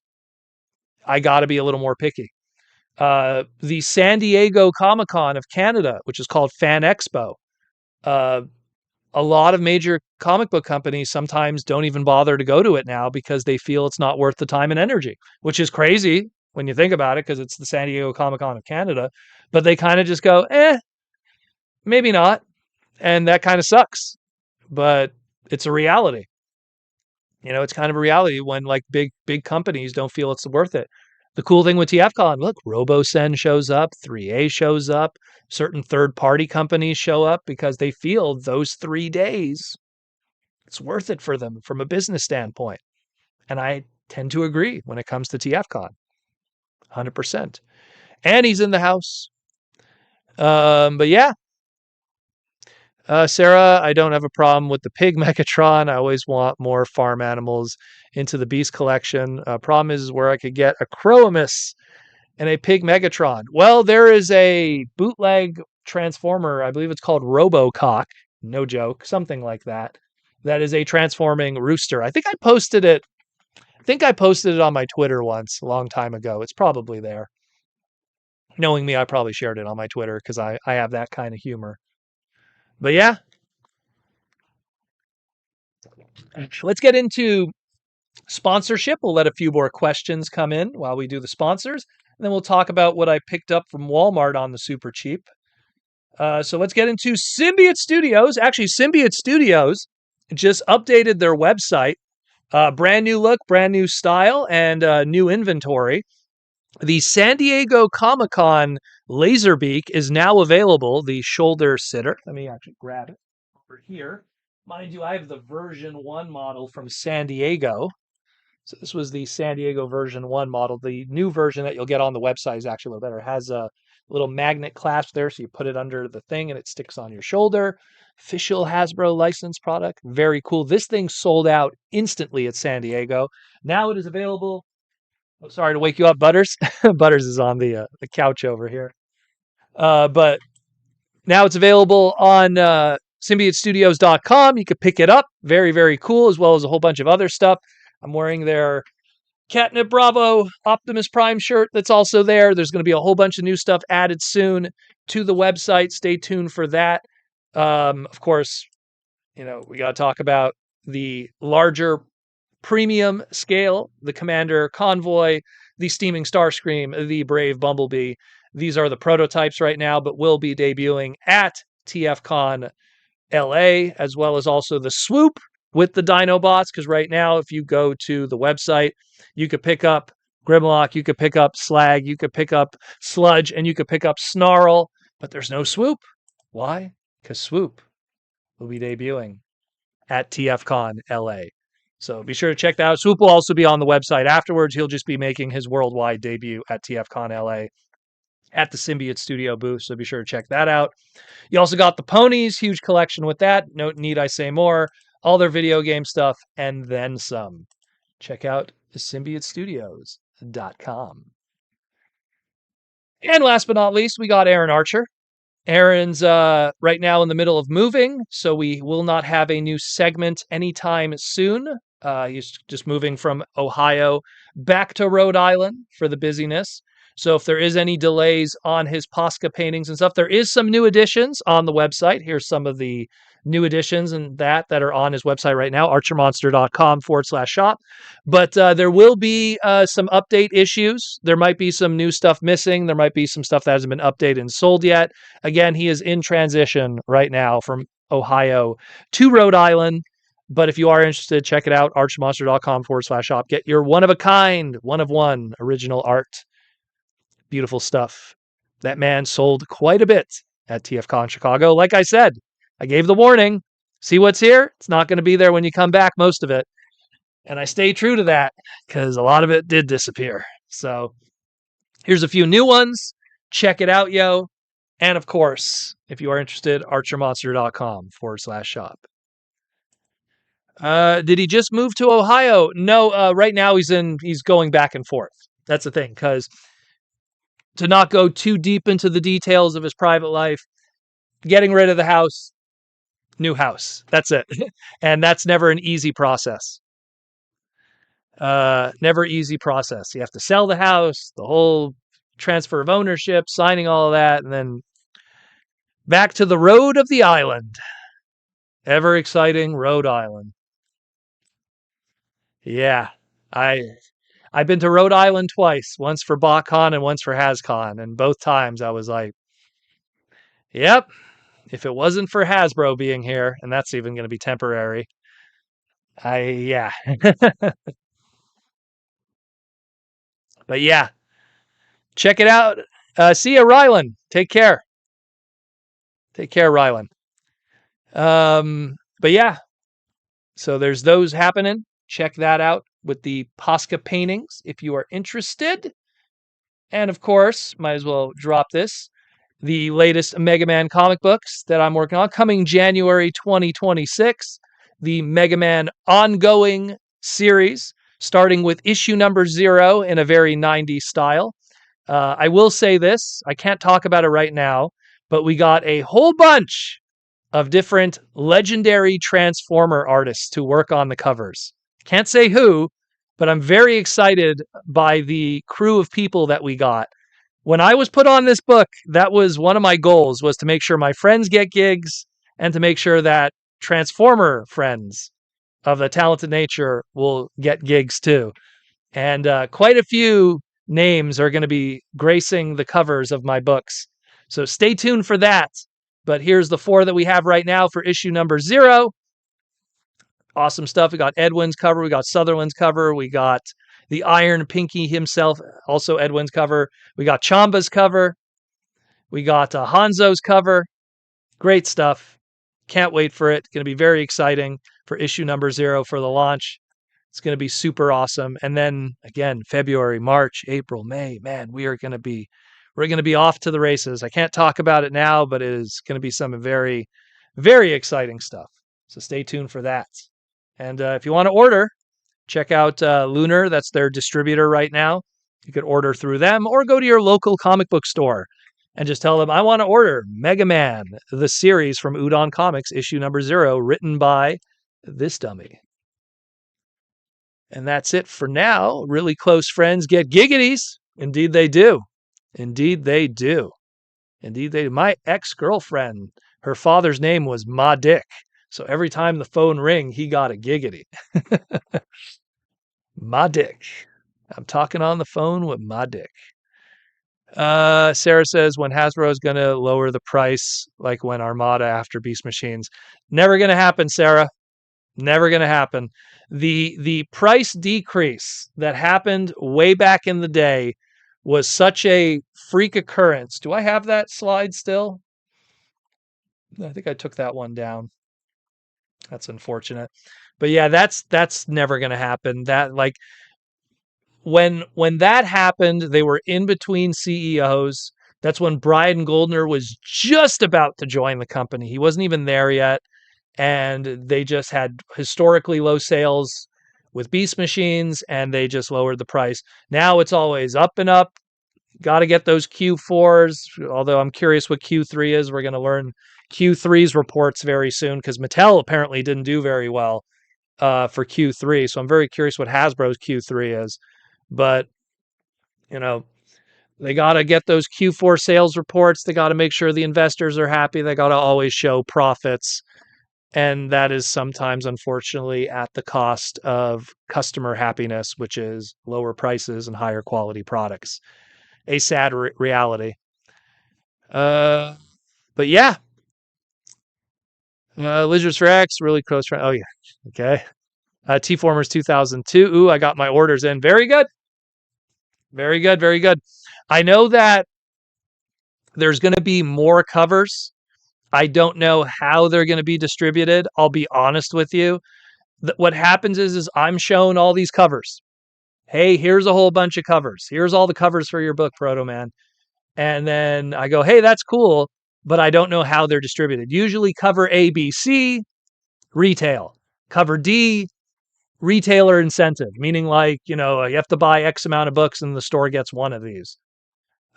I got to be a little more picky. The San Diego Comic-Con of Canada, which is called Fan Expo, a lot of major comic book companies sometimes don't even bother to go to it now because they feel it's not worth the time and energy, which is crazy when you think about it because it's the San Diego Comic-Con of Canada. But they kind of just go, maybe not. And that kind of sucks. But it's a reality. It's kind of a reality when like big companies don't feel it's worth it. The cool thing with TFCon, look, RoboSend shows up, 3A shows up, certain third-party companies show up because they feel those 3 days, it's worth it for them from a business standpoint. And I tend to agree when it comes to TFCon, 100%. And he's in the house. But yeah. Sarah, I don't have a problem with the pig Megatron. I always want more farm animals into the beast collection. Problem is where I could get a Croamus and a pig Megatron. Well, there is a bootleg Transformer. I believe it's called Robocock. No joke. Something like that. That is a transforming rooster. I think I posted it I think I posted it on my Twitter once a long time ago. It's probably there. Knowing me, I probably shared it on my Twitter because I have that kind of humor. But yeah, let's get into sponsorship. We'll let a few more questions come in while we do the sponsors. And then we'll talk about what I picked up from Walmart on the super cheap. So let's get into Symbiote Studios. Actually, Symbiote Studios just updated their website. Brand new look, brand new style, and new inventory. The San Diego Comic-Con Laserbeak is now available, the shoulder sitter. Let me actually grab it over here. Mind you, I have the version 1 model from San Diego. So this was the San Diego version 1 model. The new version that you'll get on the website is actually a little better. It has a little magnet clasp there, so you put it under the thing and it sticks on your shoulder. Official Hasbro licensed product. Very cool. This thing sold out instantly at San Diego. Now it is available. Oh, sorry to wake you up, Butters. Butters is on the couch over here. But now it's available on symbiotestudios.com. You can pick it up. Very, very cool, as well as a whole bunch of other stuff. I'm wearing their Catnip Bravo Optimus Prime shirt that's also there. There's going to be a whole bunch of new stuff added soon to the website. Stay tuned for that. Of course, we got to talk about the larger premium scale, the Commander Convoy, the Steaming Starscream, the Brave Bumblebee. These are the prototypes right now, but will be debuting at TFCon LA, as well as also the Swoop with the Dinobots, because right now, if you go to the website, you could pick up Grimlock, you could pick up Slag, you could pick up Sludge, and you could pick up Snarl, but there's no Swoop. Why? Because Swoop will be debuting at TFCon LA. So be sure to check that out. Swoop will also be on the website afterwards. He'll just be making his worldwide debut at TFCon LA at the Symbiote Studio booth. So be sure to check that out. You also got the ponies, huge collection with that. No need I say more. All their video game stuff and then some. Check out symbiotestudios.com. And last but not least, we got Aaron Archer. Aaron's right now in the middle of moving, so we will not have a new segment anytime soon. He's just moving from Ohio back to Rhode Island for the busyness. So if there is any delays on his Posca paintings and stuff, there is some new additions on the website. Here's some of the new additions and that are on his website right now, archermonster.com/shop. But there will be some update issues. There might be some new stuff missing. There might be some stuff that hasn't been updated and sold yet. Again, he is in transition right now from Ohio to Rhode Island. But if you are interested, check it out, archermonster.com/shop. Get your one of a kind, one of one original art. Beautiful stuff. That man sold quite a bit at TFCon Chicago. Like I said, I gave the warning. See what's here? It's not going to be there when you come back, most of it. And I stay true to that because a lot of it did disappear. So here's a few new ones. Check it out, yo. And of course, if you are interested, archermonster.com/shop. Did he just move to Ohio? No, right now he's going back and forth. That's the thing, because to not go too deep into the details of his private life, getting rid of the house, new house. That's it. And that's never an easy process. Never easy process. You have to sell the house, the whole transfer of ownership, signing all of that, and then back to the road of the island. Ever exciting Rhode Island. Yeah, I've been to Rhode Island twice, once for BotCon and once for HasCon, and both times I was like, yep, if it wasn't for Hasbro being here, and that's even going to be temporary, yeah. But yeah, check it out. See ya, Rylan. Take care. Take care, Rylan. But yeah, so there's those happening. Check that out with the Posca paintings if you are interested. And of course, might as well drop this. The latest Mega Man comic books that I'm working on coming January 2026. The Mega Man ongoing series, starting with issue number 0 in a very 90s style. I will say this, I can't talk about it right now, but we got a whole bunch of different legendary Transformer artists to work on the covers. Can't say who, but I'm very excited by the crew of people that we got. When I was put on this book, that was one of my goals, was to make sure my friends get gigs and to make sure that Transformer friends of the talented nature will get gigs too. And quite a few names are going to be gracing the covers of my books. So stay tuned for that. But here's the 4 that we have right now for issue number 0. Awesome stuff. We got Edwin's cover. We got Sutherland's cover. We got the Iron Pinky himself, also Edwin's cover. We got Chamba's cover. We got Hanzo's cover. Great stuff. Can't wait for it. Going to be very exciting for issue number 0 for the launch. It's going to be super awesome. And then again, February, March, April, May, man, we're going to be off to the races. I can't talk about it now, but it is going to be some very, very exciting stuff. So stay tuned for that. And if you want to order, check out Lunar. That's their distributor right now. You could order through them or go to your local comic book store and just tell them, I want to order Mega Man, the series from Udon Comics, issue number 0, written by this dummy. And that's it for now. Really close friends get giggities. Indeed they do. Indeed they do. Indeed they do. My ex-girlfriend, her father's name was Ma Dick. So every time the phone rang, he got a giggity. Ma Dick. I'm talking on the phone with Ma Dick. Sarah says, when Hasbro is going to lower the price, like when Armada after Beast Machines. Never going to happen, Sarah. Never going to happen. The price decrease that happened way back in the day was such a freak occurrence. Do I have that slide still? I think I took that one down. That's unfortunate. But yeah, that's never going to happen. That, like, when that happened, they were in between CEOs. That's when Brian Goldner was just about to join the company. He wasn't even there yet. And they just had historically low sales with Beast Machines, and they just lowered the price. Now it's always up and up. Got to get those Q4s, although I'm curious what Q3 is. We're going to learn Q3's reports very soon because Mattel apparently didn't do very well for Q3. So I'm very curious what Hasbro's Q3 is. But, you know, they got to get those Q4 sales reports. They got to make sure the investors are happy. They got to always show profits. And that is sometimes, unfortunately, at the cost of customer happiness, which is lower prices and higher quality products. A sad reality. But yeah. Lizards for X, really close friend. Oh, yeah. Okay. T-Formers 2002. Ooh, I got my orders in. Very good. Very good. Very good. I know that there's going to be more covers. I don't know how they're going to be distributed. I'll be honest with you. What happens is I'm shown all these covers. Hey, here's a whole bunch of covers. Here's all the covers for your book, Proto Man. And then I go, hey, that's cool, but I don't know how they're distributed. Usually cover A, B, C, retail. Cover D, retailer incentive, meaning like, you have to buy X amount of books and the store gets one of these.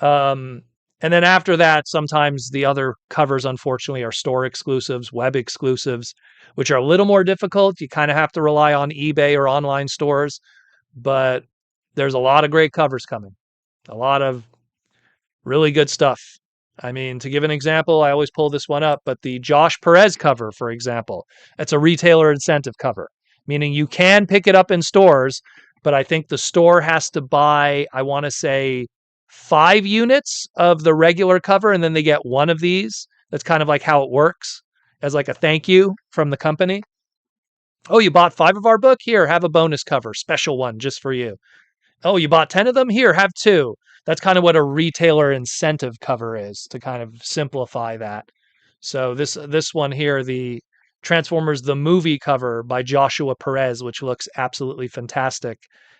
And then after that, sometimes the other covers, unfortunately, are store exclusives, web exclusives, which are a little more difficult. You kind of have to rely on eBay or online stores, but there's a lot of great covers coming. A lot of really good stuff. I mean, to give an example, I always pull this one up, but the Josh Perez cover, for example, it's a retailer incentive cover, meaning you can pick it up in stores, but I think the store has to buy, I want to say, 5 units of the regular cover, and then they get one of these. That's kind of like how it works, as like a thank you from the company. Oh, you bought 5 of our book? Here, have a bonus cover, special one just for you. Oh, you bought 10 of them? Here, have 2. That's kind of what a retailer incentive cover is, to kind of simplify that. So this one here, the Transformers the movie cover by Joshua Perez, which looks absolutely fantastic,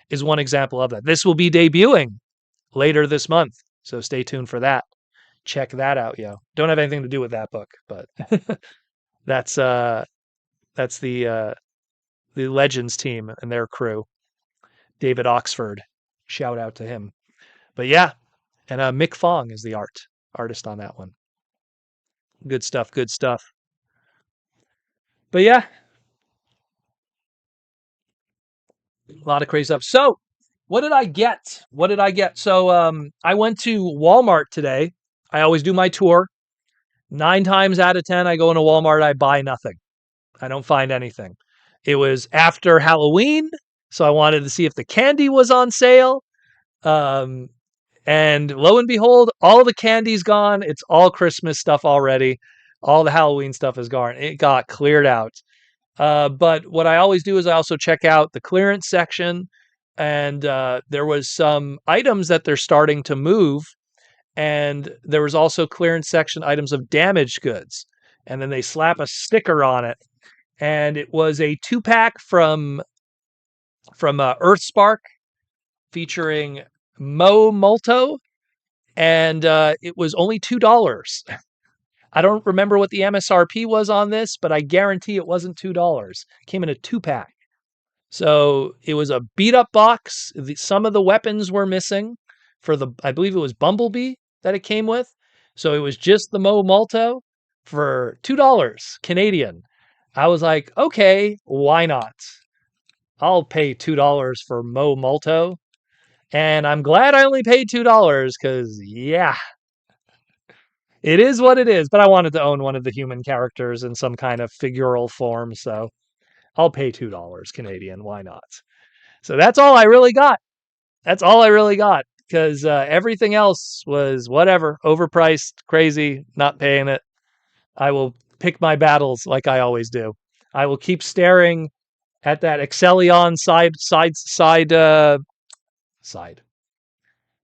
is one example of that. This will be debuting later this month, so stay tuned for that. Check that out, yo. Don't have anything to do with that book, but that's the Legends team and their crew. David Oxford, shout out to him. But yeah, and Mick Fong is the artist on that one. Good stuff, good stuff. But yeah, A lot of crazy stuff. So, what did I get? What did I get? So, I went to Walmart today. I always do my tour. 9 times out of 10, I go into Walmart, I buy nothing. I don't find anything. It was after Halloween, so I wanted to see if the candy was on sale. Um, and lo and behold, all the candy's gone. It's all Christmas stuff already. All the Halloween stuff is gone. It got cleared out. But what I always do is I also check out the clearance section, and there was some items that they're starting to move, and there was also clearance section items of damaged goods, and then they slap a sticker on it, and it was a 2-pack from Earth Spark featuring Mo Multo, and it was only $2. I don't remember what the MSRP was on this, but I guarantee it wasn't $2. It came in a 2-pack. So it was a beat up box. Some of the weapons were missing for I believe it was Bumblebee that it came with. So it was just the Mo Multo for $2 Canadian. I was like, okay, why not? I'll pay $2 for Mo Multo. And I'm glad I only paid $2 because, yeah, it is what it is. But I wanted to own one of the human characters in some kind of figural form. So I'll pay $2 Canadian. Why not? So that's all I really got. That's all I really got because everything else was whatever, overpriced, crazy, not paying it. I will pick my battles like I always do. I will keep staring at that Excellion side. That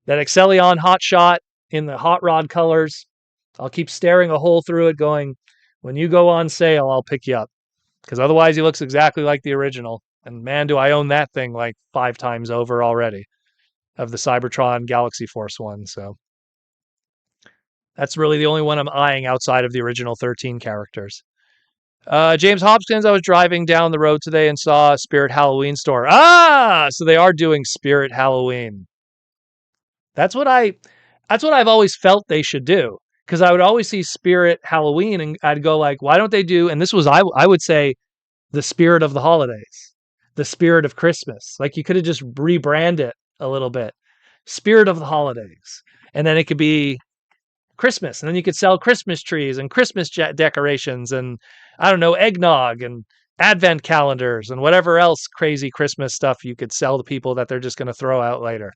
Excellion hot shot in the hot rod colors. I'll keep staring a hole through it, going, when you go on sale, I'll pick you up. Because otherwise, he looks exactly like the original. And man, do I own that thing like 5 times over already of the Cybertron Galaxy Force one. So that's really the only one I'm eyeing outside of the original 13 characters. James Hopkins, I was driving down the road today and saw a Spirit Halloween store. Ah, so they are doing Spirit Halloween. That's what I've always felt they should do. Because I would always see Spirit Halloween and I'd go like, why don't they do? And this was I would say the spirit of the holidays, the spirit of Christmas. Like you could have just rebrand it a little bit. Spirit of the holidays. And then it could be Christmas. And then you could sell Christmas trees and Christmas decorations and I don't know, eggnog and advent calendars and whatever else crazy Christmas stuff you could sell to people that they're just going to throw out later.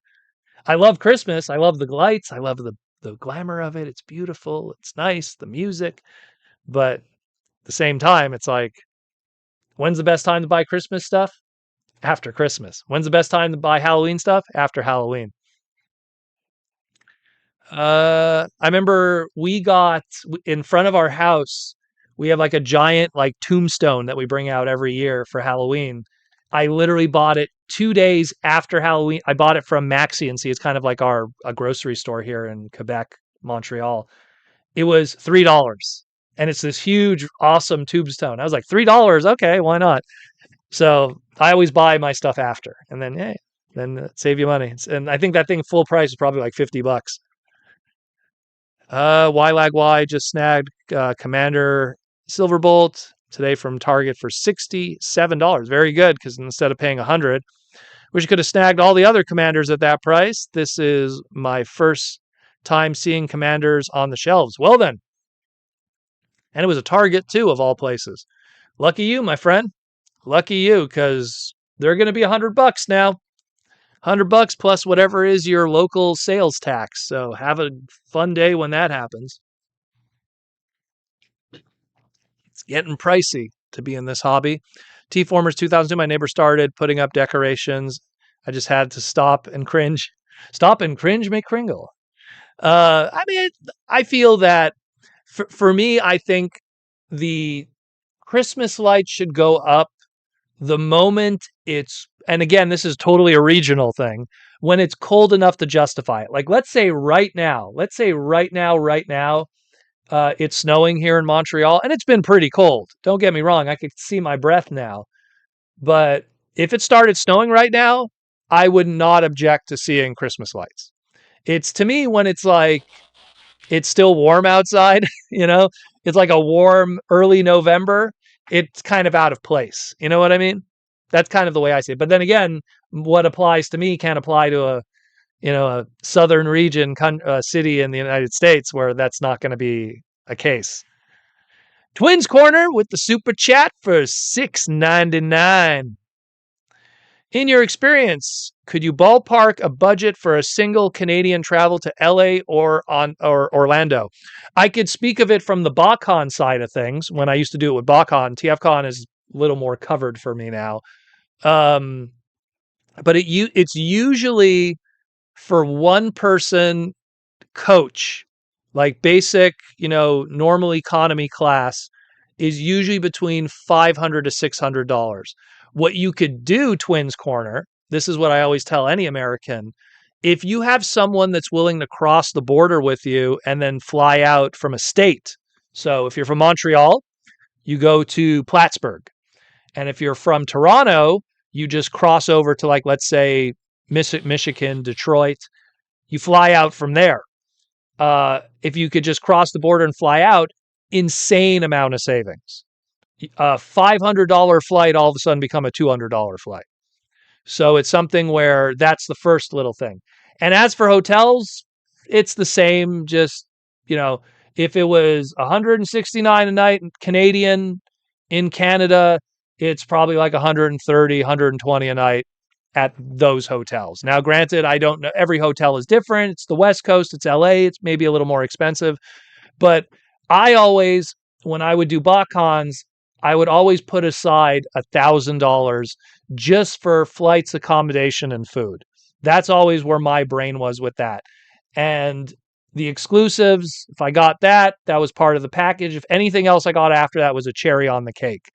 I love Christmas. I love the lights. I love the glamour of it. It's beautiful. It's nice. The music. But at the same time, it's like, when's the best time to buy Christmas stuff? After Christmas. When's the best time to buy Halloween stuff? After Halloween. I remember we got in front of our house, we have like a giant like tombstone that we bring out every year for Halloween. I literally bought it 2 days after Halloween. I bought it from Maxi and see it's kind of like a grocery store here in Quebec, Montreal. It was $3. And it's this huge, awesome tombstone. I was like, $3, okay, why not? So I always buy my stuff after, and then hey, then save you money. And I think that thing full price is probably like $50. Y just snagged Commander Silverbolt today from Target for $67. Very good, because instead of paying 100, wish you could have snagged all the other commanders at that price. This is my first time seeing commanders on the shelves. Well then, and it was a Target too, of all places. Lucky you, my friend. Lucky you, because they're going to be $100 now. $100 plus whatever is your local sales tax. So have a fun day when that happens. It's getting pricey to be in this hobby. T-Formers 2002, my neighbor started putting up decorations. I just had to stop and cringe. Stop and cringe, make kringle. I mean, I feel that for me, I think the Christmas lights should go up the moment it's, and again, this is totally a regional thing, when it's cold enough to justify it. Like, right now, it's snowing here in Montreal, and it's been pretty cold. Don't get me wrong, I could see my breath now. But if it started snowing right now, I would not object to seeing Christmas lights. It's to me when it's like, it's still warm outside, it's like a warm early November. It's kind of out of place. You know what I mean? That's kind of the way I see it. But then again, what applies to me can't apply to a southern region city in the United States where that's not going to be a case. Twins Corner with the super chat for $6.99. In your experience, could you ballpark a budget for a single Canadian travel to LA or Orlando? I could speak of it from the BotCon side of things. When I used to do it with BotCon, TFCon is a little more covered for me now. But it's usually for one person coach, like basic, normal economy class, is usually between $500 to $600. What you could do, Twins Corner, this is what I always tell any American. If you have someone that's willing to cross the border with you and then fly out from a state. So if you're from Montreal, you go to Plattsburgh. And if you're from Toronto, you just cross over to, like, let's say, Michigan, Detroit. You fly out from there. If you could just cross the border and fly out, insane amount of savings. A $500 flight all of a sudden become a $200 flight. So it's something where that's the first little thing. And as for hotels, it's the same. Just, if it was $169 a night Canadian in Canada, it's probably like $130, $120 a night at those hotels. Now, granted, I don't know. Every hotel is different. It's the West Coast. It's LA. It's maybe a little more expensive. But I always, when I would do BotCons, I would always put aside $1,000 just for flights, accommodation, and food. That's always where my brain was with that. And the exclusives, if I got that, that was part of the package. If anything else I got after that was a cherry on the cake.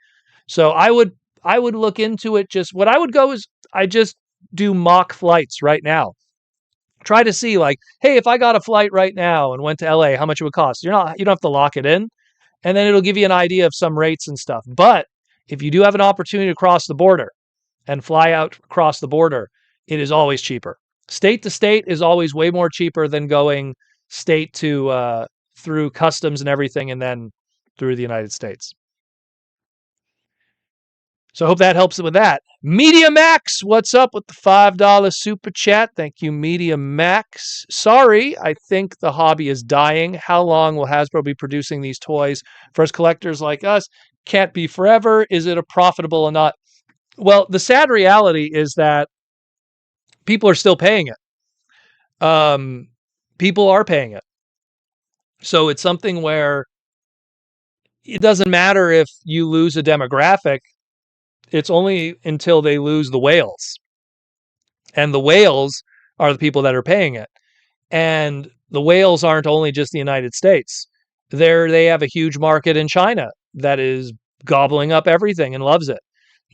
So I would look into it. Just what I would go is I just do mock flights right now. Try to see, like, hey, if I got a flight right now and went to LA, how much it would cost. You don't have to lock it in, and then it'll give you an idea of some rates and stuff. But if you do have an opportunity to cross the border and fly out across the border, it is always cheaper. State to state is always way more cheaper than going state to through customs and everything, and then through the United States. So I hope that helps with that. Media Max, what's up with the $5 super chat? Thank you, Media Max. Sorry, I think the hobby is dying. How long will Hasbro be producing these toys for us collectors like us? Can't be forever. Is it a profitable or not? Well, the sad reality is that people are still paying it. People are paying it. So it's something where it doesn't matter if you lose a demographic. It's only until they lose the whales. And the whales are the people that are paying it. And the whales aren't only just the United States. They have a huge market in China that is gobbling up everything and loves it.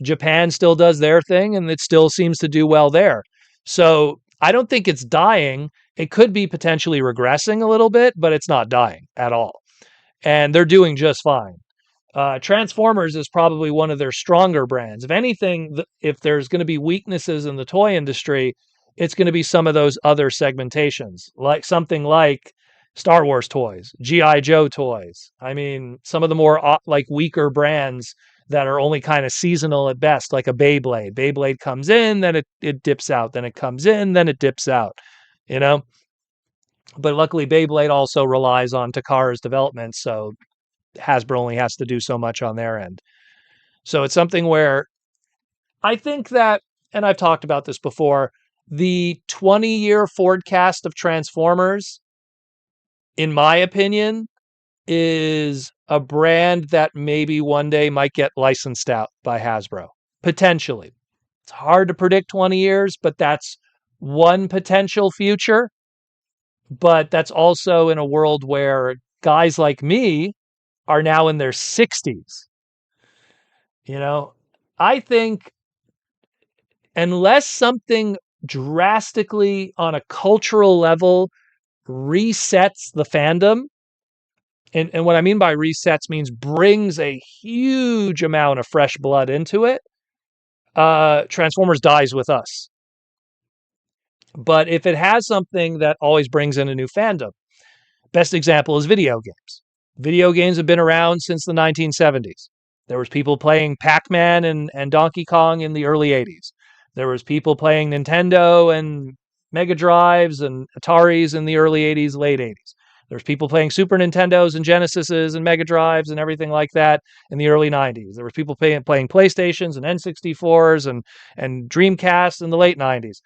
Japan still does their thing, and it still seems to do well there. So I don't think it's dying. It could be potentially regressing a little bit, but it's not dying at all. And they're doing just fine. Transformers is probably one of their stronger brands. If anything, if there's going to be weaknesses in the toy industry, it's going to be some of those other segmentations, like something like Star Wars toys, G.I. Joe toys. I mean, some of the more like weaker brands that are only kind of seasonal at best, like a Beyblade. Beyblade comes in, then it dips out. Then it comes in, then it dips out, But luckily, Beyblade also relies on Takara's development, so Hasbro only has to do so much on their end. So it's something where I think that, and I've talked about this before, the 20-year forecast of Transformers, in my opinion, is a brand that maybe one day might get licensed out by Hasbro. Potentially. It's hard to predict 20 years, but that's one potential future. But that's also in a world where guys like me are now in their 60s. I think unless something drastically on a cultural level resets the fandom, and what I mean by resets means brings a huge amount of fresh blood into it, Transformers dies with us. But if it has something that always brings in a new fandom, best example is video games. Video games have been around since the 1970s. There was people playing Pac-Man and Donkey Kong in the early 80s. There was people playing Nintendo and Mega Drives and Ataris in the early 80s, late 80s. There's people playing Super Nintendos and Genesises and Mega Drives and everything like that in the early 90s. There was people playing PlayStations and N64s and Dreamcasts in the late 90s.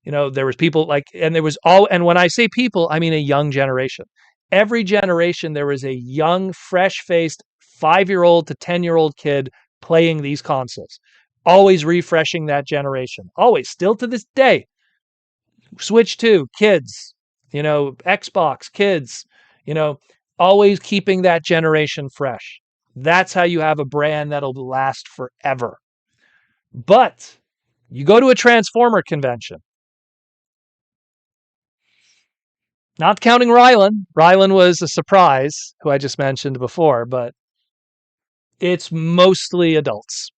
There was people and when I say people, I mean a young generation. Every generation, there was a young, fresh-faced 5-year-old to 10-year-old kid playing these consoles, always refreshing that generation, always, still to this day. Switch 2, kids, Xbox, kids, you know, always keeping that generation fresh. That's how you have a brand that'll last forever. But you go to a Transformer convention, not counting Rylan. Rylan was a surprise, who I just mentioned before, but it's mostly adults.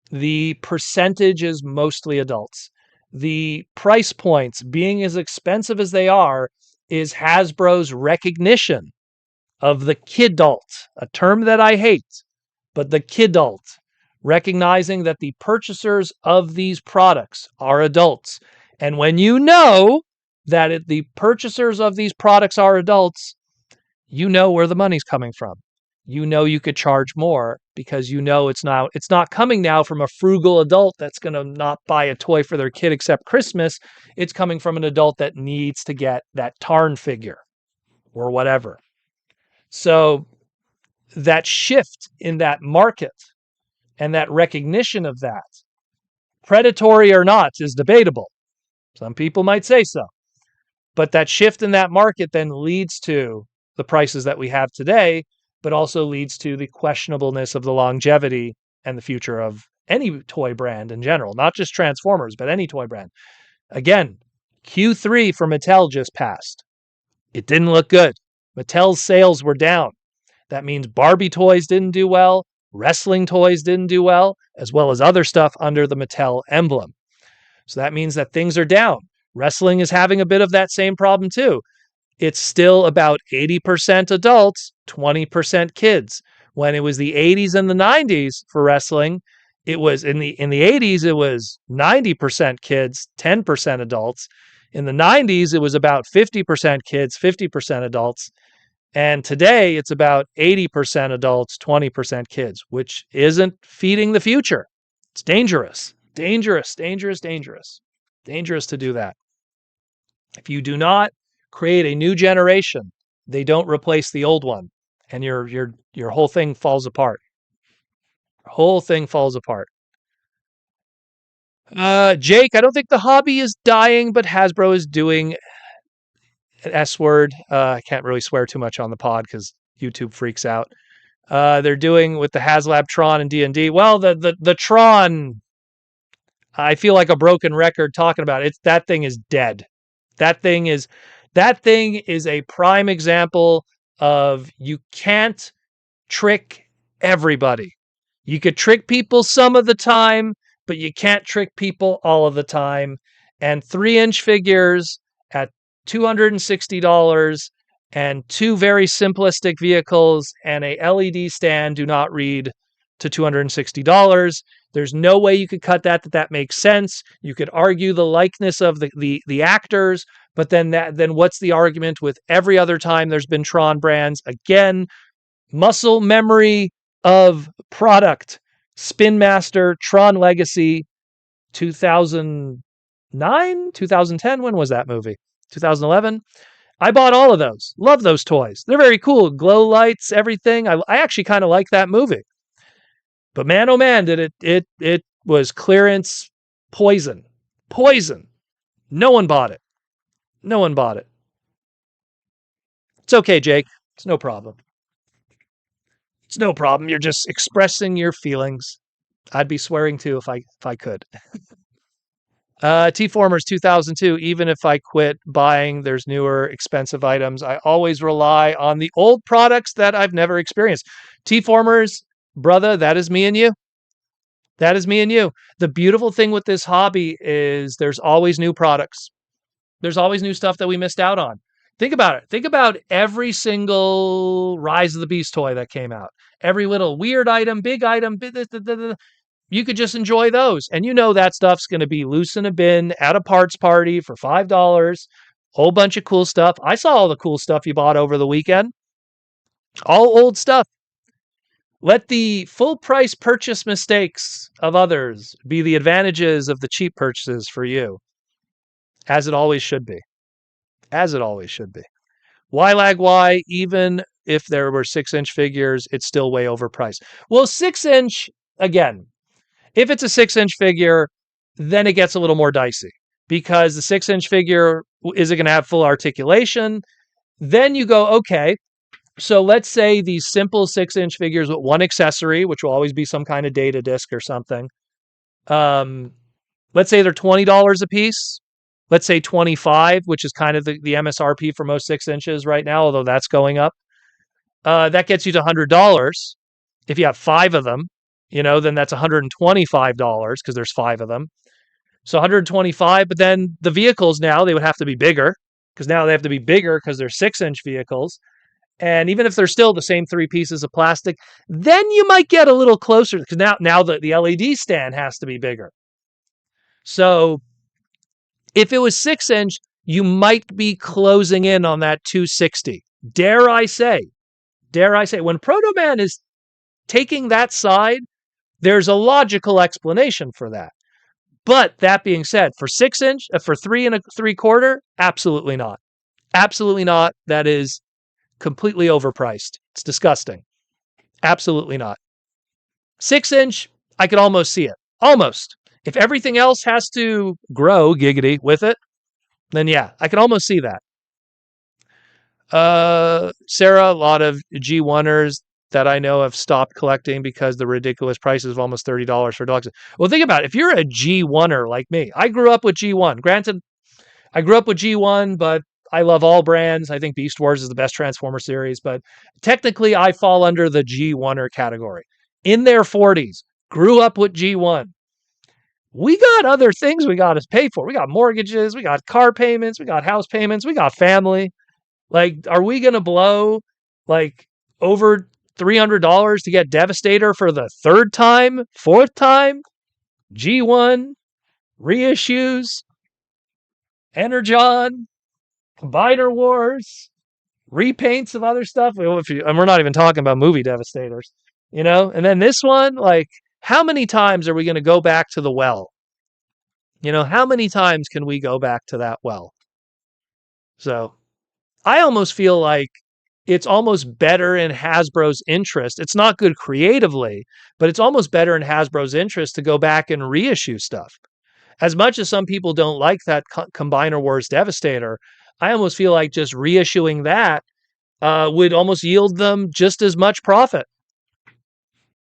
The percentage is mostly adults. The price points, being as expensive as they are, is Hasbro's recognition of the kidult, a term that I hate, but the kidult, recognizing that the purchasers of these products are adults. And when you know that the purchasers of these products are adults, you know where the money's coming from. You know you could charge more because it's not coming now from a frugal adult that's going to not buy a toy for their kid except Christmas. It's coming from an adult that needs to get that Tarn figure or whatever. So that shift in that market and that recognition of that, predatory or not, is debatable. Some people might say so. But that shift in that market then leads to the prices that we have today, but also leads to the questionableness of the longevity and the future of any toy brand in general, not just Transformers, but any toy brand. Again, Q3 for Mattel just passed. It didn't look good. Mattel's sales were down. That means Barbie toys didn't do well, wrestling toys didn't do well, as well as other stuff under the Mattel emblem. So that means that things are down. Wrestling is having a bit of that same problem too. It's still about 80% adults, 20% kids. When it was the 80s and the 90s for wrestling, it was in the 80s it was 90% kids, 10% adults. In the 90s it was about 50% kids, 50% adults. And today it's about 80% adults, 20% kids, which isn't feeding the future. It's dangerous. Dangerous to do that. If you do not create a new generation, they don't replace the old one, and your whole thing falls apart. Jake, I don't think the hobby is dying, but Hasbro is doing an S word. I can't really swear too much on the pod because YouTube freaks out. They're doing with the HasLab Tron and D&D. Well, the Tron, I feel like a broken record talking about it. That thing is dead. That thing is a prime example of you can't trick everybody. You could trick people some of the time, but you can't trick people all of the time. And 3-inch figures at $260 and 2 very simplistic vehicles and a LED stand do not read to $260. There's no way you could cut that makes sense. You could argue the likeness of the actors, but then what's the argument with every other time there's been Tron brands? Again, muscle memory of product. Spin Master, Tron Legacy, 2009, 2010. When was that movie? 2011. I bought all of those. Love those toys. They're very cool. Glow lights, everything. I actually kind of like that movie. But man, oh man, did it was clearance poison. Poison. No one bought it. It's okay, Jake. It's no problem. You're just expressing your feelings. I'd be swearing too if I could. T-Formers 2002. Even if I quit buying, there's newer, expensive items. I always rely on the old products that I've never experienced. T-Formers, brother, that is me and you. The beautiful thing with this hobby is there's always new products. There's always new stuff that we missed out on. Think about it. Think about every single Rise of the Beast toy that came out. Every little weird item, big item, you could just enjoy those. And you know that stuff's going to be loose in a bin at a parts party for $5. Whole bunch of cool stuff. I saw all the cool stuff you bought over the weekend. All old stuff. Let the full price purchase mistakes of others be the advantages of the cheap purchases for you, as it always should be. As it always should be. Why lag why? Even if there were 6-inch figures, it's still way overpriced. Well, 6-inch, again, if it's a 6-inch figure, then it gets a little more dicey because the 6-inch figure isn't going to have full articulation. Then you go, okay, so let's say these simple 6-inch figures with one accessory, which will always be some kind of data disc or something. Let's say they're $20 a piece. Let's say 25, which is kind of the MSRP for most 6 inches right now, although that's going up. That gets you to $100. If you have 5 of them, then that's $125 because there's 5 of them. So 125, but then the vehicles now, they would have to be bigger because now they have to be bigger because they're 6-inch vehicles. And even if they're still the same 3 pieces of plastic, then you might get a little closer because now the LED stand has to be bigger. So if it was 6-inch, you might be closing in on that 260. Dare I say, when Proto Man is taking that side, there's a logical explanation for that. But that being said, for 6-inch, for 3 3/4, absolutely not. Absolutely not. That is completely overpriced. It's disgusting. Absolutely not. 6-inch, I could almost see it. Almost. If everything else has to grow, giggity, with it, then yeah, I can almost see that. Sarah, a lot of G1ers that I know have stopped collecting because the ridiculous prices of almost $30 for dogs. Well, think about it. If you're a G1er like me, I grew up with G1. Granted, I grew up with G1, but I love all brands. I think Beast Wars is the best Transformer series, but technically I fall under the G1er category. In their 40s, grew up with G1. We got other things we got to pay for. We got mortgages, we got car payments, we got house payments, we got family. Like, are we going to blow like over $300 to get Devastator for the 3rd time, 4th time? G1, reissues, Energon, Combiner Wars, repaints of other stuff. And we're not even talking about movie Devastators, And then this one, like, how many times are we going to go back to the well? How many times can we go back to that well? So I almost feel like it's almost better in Hasbro's interest. It's not good creatively, but it's almost better in Hasbro's interest to go back and reissue stuff. As much as some people don't like that Combiner Wars Devastator, I almost feel like just reissuing that would almost yield them just as much profit.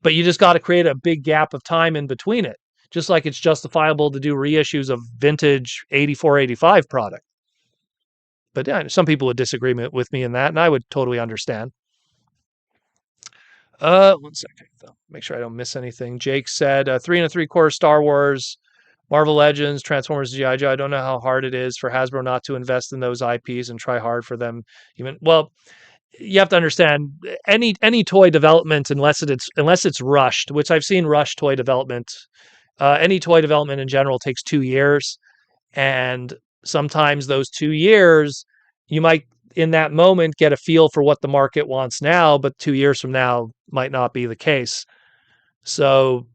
But you just got to create a big gap of time in between it, just like it's justifiable to do reissues of vintage 84, 85 product. But yeah, some people would disagree with me in that, and I would totally understand. 1 second, though. Make sure I don't miss anything. Jake said 3 3/4 Star Wars, Marvel Legends, Transformers, G.I. Joe. I don't know how hard it is for Hasbro not to invest in those IPs and try hard for them. You have to understand any toy development, unless it's rushed, which I've seen rushed toy development. Any toy development in general takes 2 years, and sometimes those 2 years, you might in that moment get a feel for what the market wants now, but 2 years from now might not be the case. So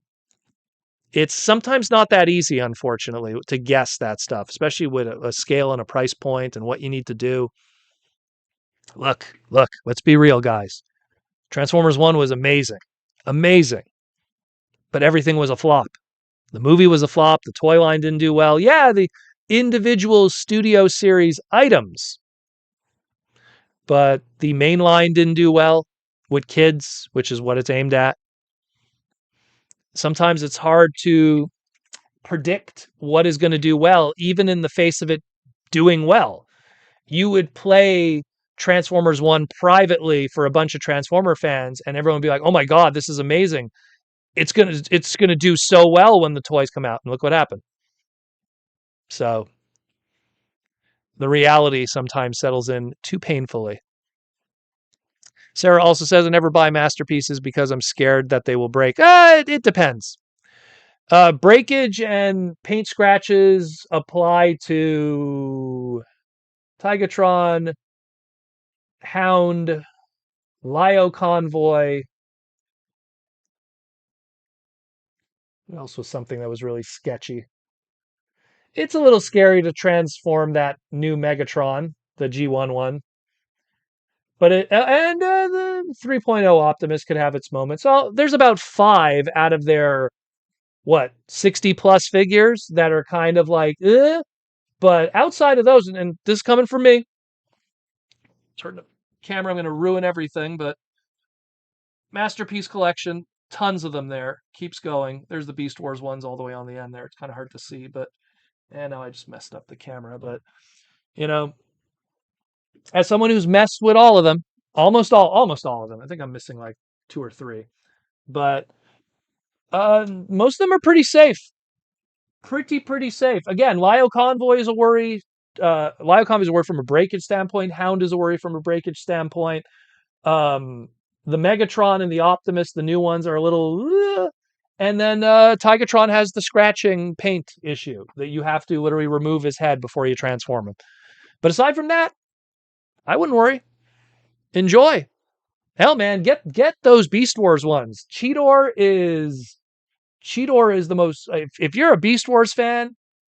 it's sometimes not that easy, unfortunately, to guess that stuff, especially with a scale and a price point and what you need to do. Look, let's be real, guys. Transformers 1 was amazing. Amazing. But everything was a flop. The movie was a flop. The toy line didn't do well. Yeah, the individual studio series items, but the main line didn't do well with kids, which is what it's aimed at. Sometimes it's hard to predict what is going to do well, even in the face of it doing well. You would play Transformers 1 privately for a bunch of Transformer fans, and everyone would be like, oh my God, this is amazing. It's gonna do so well when the toys come out, and look what happened. So the reality sometimes settles in too painfully. Sarah also says, I never buy masterpieces because I'm scared that they will break. It depends. Breakage and paint scratches apply to Tigatron, Hound, Lio Convoy. What else was something that was really sketchy? It's a little scary to transform that new Megatron, the G11. But the 3.0 Optimus could have its moments. So there's about 5 out of their, 60 plus figures that are kind of like, eh. But outside of those, and this is coming from me, turn the camera, I'm going to ruin everything, but Masterpiece Collection, tons of them there, keeps going. There's the Beast Wars ones all the way on the end there. It's kind of hard to see, but, and now I just messed up the camera, but, you know, as someone who's messed with all of them, almost all of them, I think I'm missing like 2 or 3, but most of them are pretty safe. Pretty safe. Again, Lio Convoy is a worry. Lio Convoy is a worry from a breakage standpoint. Hound is a worry from a breakage standpoint. The Megatron and the Optimus, the new ones, are a little. And then Tigatron has the scratching paint issue that you have to literally remove his head before you transform him. But aside from that, I wouldn't worry. Enjoy. Hell, man, get those Beast Wars ones. Cheetor is the most. If you're a Beast Wars fan,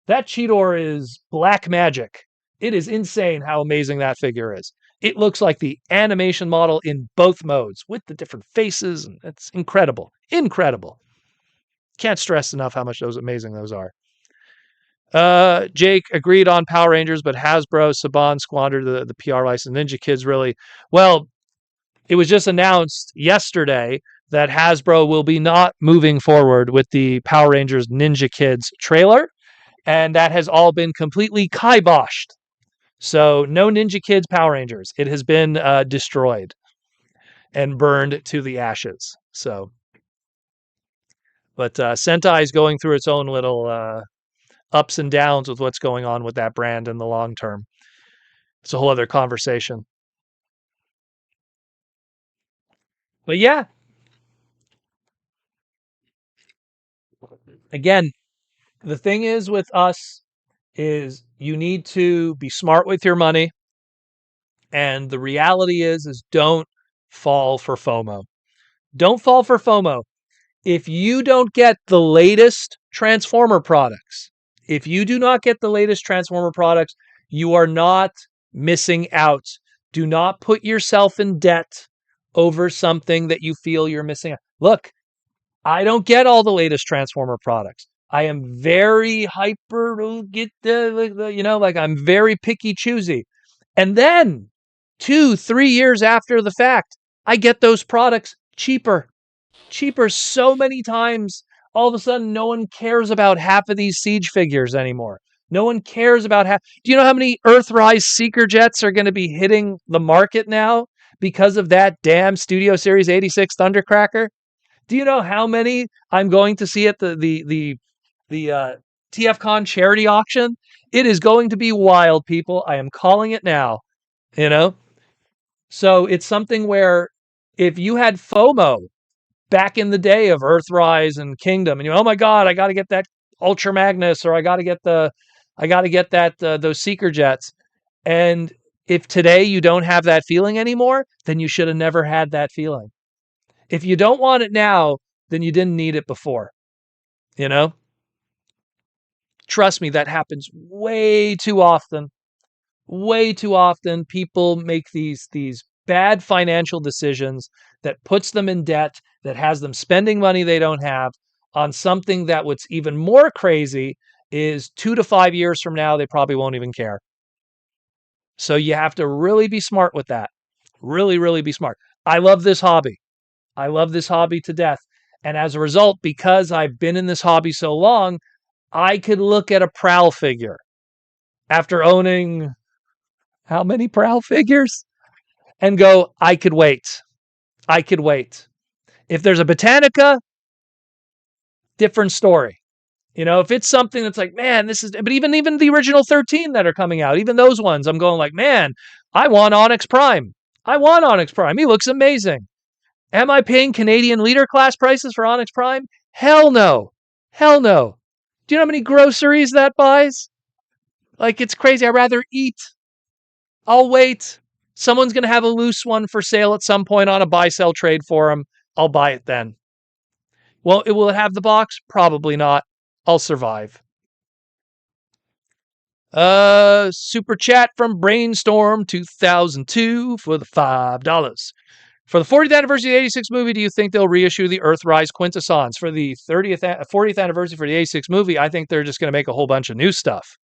that Cheetor is black magic. It is insane how amazing that figure is. It looks like the animation model in both modes with the different faces, and it's incredible. Incredible. Can't stress enough how much amazing those are. Jake agreed on Power Rangers, but Hasbro, Saban squandered the PR license. Ninja Kids really, well, it was just announced yesterday that Hasbro will be not moving forward with the Power Rangers Ninja Kids trailer, and that has all been completely kiboshed. So no Ninja Kids Power Rangers. It has been destroyed and burned to the ashes. So, but Sentai is going through its own little ups and downs with what's going on with that brand in the long term. It's a whole other conversation. But yeah, again, the thing is with us is you need to be smart with your money. And the reality is don't fall for FOMO. Don't fall for FOMO. If you don't get the latest Transformer products, if you do not get the latest Transformer products, you are not missing out. Do not put yourself in debt over something that you feel you're missing out. Look, I don't get all the latest Transformer products. I am very hyper, I'm very picky choosy. And then 2-3 years after the fact, I get those products cheaper so many times. All of a sudden, no one cares about half of these Siege figures anymore. No one cares about half. Do you know how many Earthrise Seeker Jets are going to be hitting the market now because of that damn Studio Series 86 Thundercracker? Do you know how many I'm going to see at the TFCon charity auction? It is going to be wild, people. I am calling it now. You know? So it's something where if you had FOMO back in the day of Earthrise and Kingdom, and oh my God, I got to get that Ultra Magnus, or I got to get that those Seeker Jets. And if today you don't have that feeling anymore, then you should have never had that feeling. If you don't want it now, then you didn't need it before. You know? Trust me, that happens way too often. Way too often people make these bad financial decisions that puts them in debt, that has them spending money they don't have on something that what's even more crazy is 2 to 5 years from now, they probably won't even care. So you have to really be smart with that. Really, really be smart. I love this hobby. I love this hobby to death. And as a result, because I've been in this hobby so long, I could look at a Prowl figure after owning how many Prowl figures and go, I could wait. I could wait. If there's a Botanica, different story. You know, if it's something that's like, man, this is, but even the original 13 that are coming out, even those ones, I'm going like, man, I want Onyx Prime. I want Onyx Prime. He looks amazing. Am I paying Canadian leader class prices for Onyx Prime? Hell no. Hell no. Do you know how many groceries that buys? Like, it's crazy. I'd rather eat. I'll wait. Someone's going to have a loose one for sale at some point on a buy sell trade forum. I'll buy it then. Well, will it have the box? Probably not. I'll survive. Super chat from Brainstorm 2002 for the $5. For the 40th anniversary of the 86 movie, do you think they'll reissue the Earthrise quintessence? For the 40th anniversary for the 86 movie, I think they're just going to make a whole bunch of new stuff.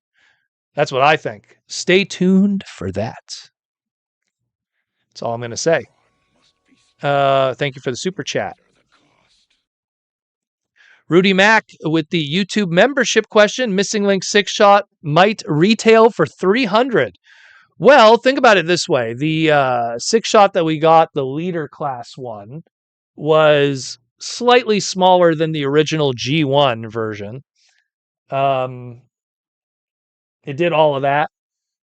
That's what I think. Stay tuned for that. That's all I'm going to say. Thank you for the super chat. Rudy Mack with the YouTube membership question. Missing Link 6-shot might retail for $300. Well, think about it this way. The 6-shot that we got, the leader class one, was slightly smaller than the original G1 version. It did all of that.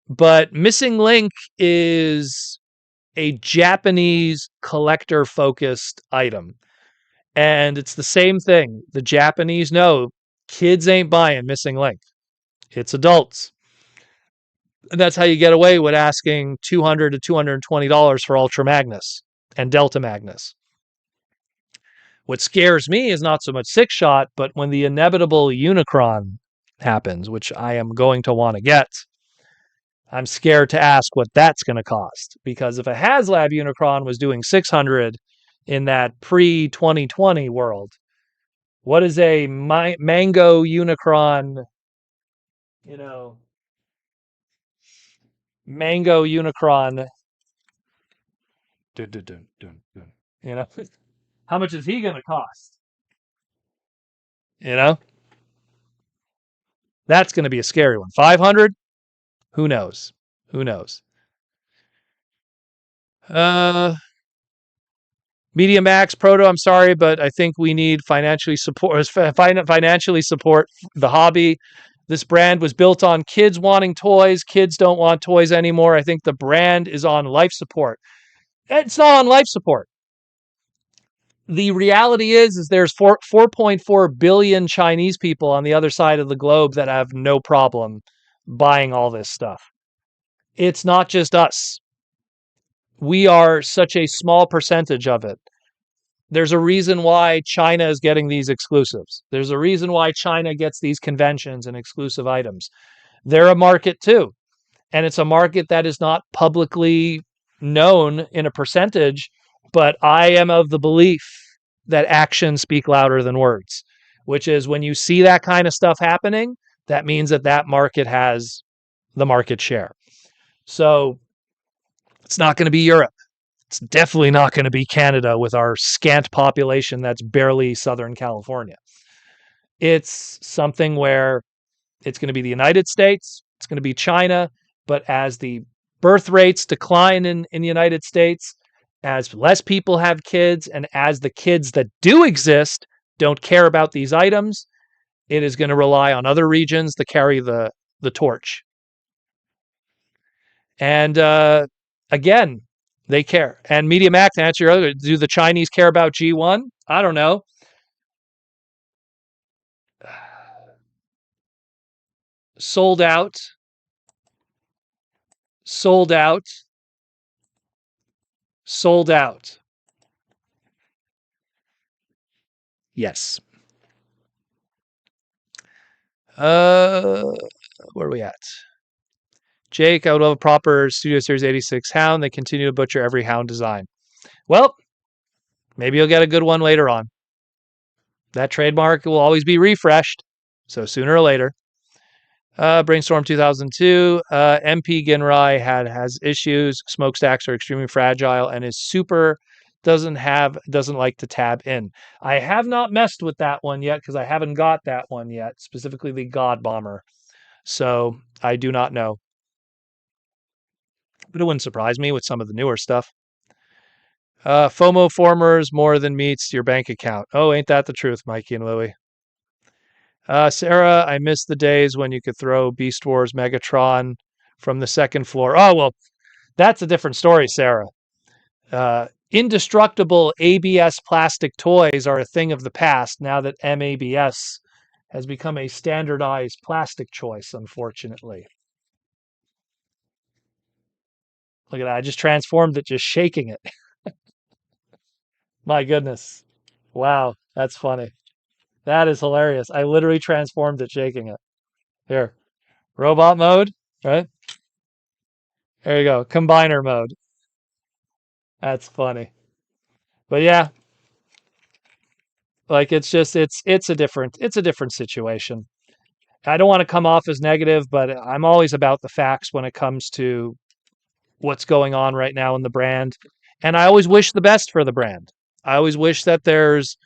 But Missing Link is a Japanese collector-focused item. And it's the same thing. The Japanese know kids ain't buying Missing Link. It's adults. And that's how you get away with asking $200 to $220 for Ultra Magnus and Delta Magnus. What scares me is not so much 6-shot, but when the inevitable Unicron happens, which I am going to want to get, I'm scared to ask what that's going to cost. Because if a HasLab Unicron was doing 600 in that pre-2020 world, what is a Mango Unicron, Mango Unicron, how much is he going to cost? That's going to be a scary one. 500? Who knows? Who knows? Media Max Proto, I'm sorry, but I think we need financially support the hobby. This brand was built on kids wanting toys. Kids don't want toys anymore. I think the brand is on life support. It's not on life support. The reality is there's 4.4 billion Chinese people on the other side of the globe that have no problem buying all this stuff. It's not just us. We are such a small percentage of it. There's a reason why China is getting these exclusives. There's a reason why China gets these conventions and exclusive items. They're a market too. And it's a market that is not publicly known in a percentage, but I am of the belief that actions speak louder than words, which is when you see that kind of stuff happening, that means that market has the market share. So it's not going to be Europe. It's definitely not going to be Canada with our scant population that's barely Southern California. It's something where it's going to be the United States, it's going to be China, but as the birth rates decline in the United States, as less people have kids, and as the kids that do exist don't care about these items, it is going to rely on other regions to carry the torch. And again, they care. And Media Max, to answer your other, do the Chinese care about G1? I don't know. Sold out. Sold out. Sold out. Yes. Where are we at? Jake, I would love a proper Studio Series 86 Hound. They continue to butcher every Hound design. Well, maybe you'll get a good one later on. That trademark will always be refreshed, so sooner or later. Brainstorm 2002. MP Ginrai has issues. Smokestacks are extremely fragile, and his super doesn't like to tab in. I have not messed with that one yet because I haven't got that one yet, specifically the God Bomber. So I do not know. But it wouldn't surprise me with some of the newer stuff. FOMO formers more than meets your bank account. Oh, ain't that the truth, Mikey and Louie? Sarah, I miss the days when you could throw Beast Wars Megatron from the second floor. Oh, well, that's a different story, Sarah. Indestructible ABS plastic toys are a thing of the past now that MABS has become a standardized plastic choice, unfortunately. Look at that. I just transformed it, just shaking it. My goodness. Wow. That's funny. That is hilarious. I literally transformed it, shaking it. Here. Robot mode, right? There you go. Combiner mode. That's funny. But yeah, like it's a different situation. I don't want to come off as negative, but I'm always about the facts when it comes to what's going on right now in the brand. And I always wish the best for the brand. I always wish that there's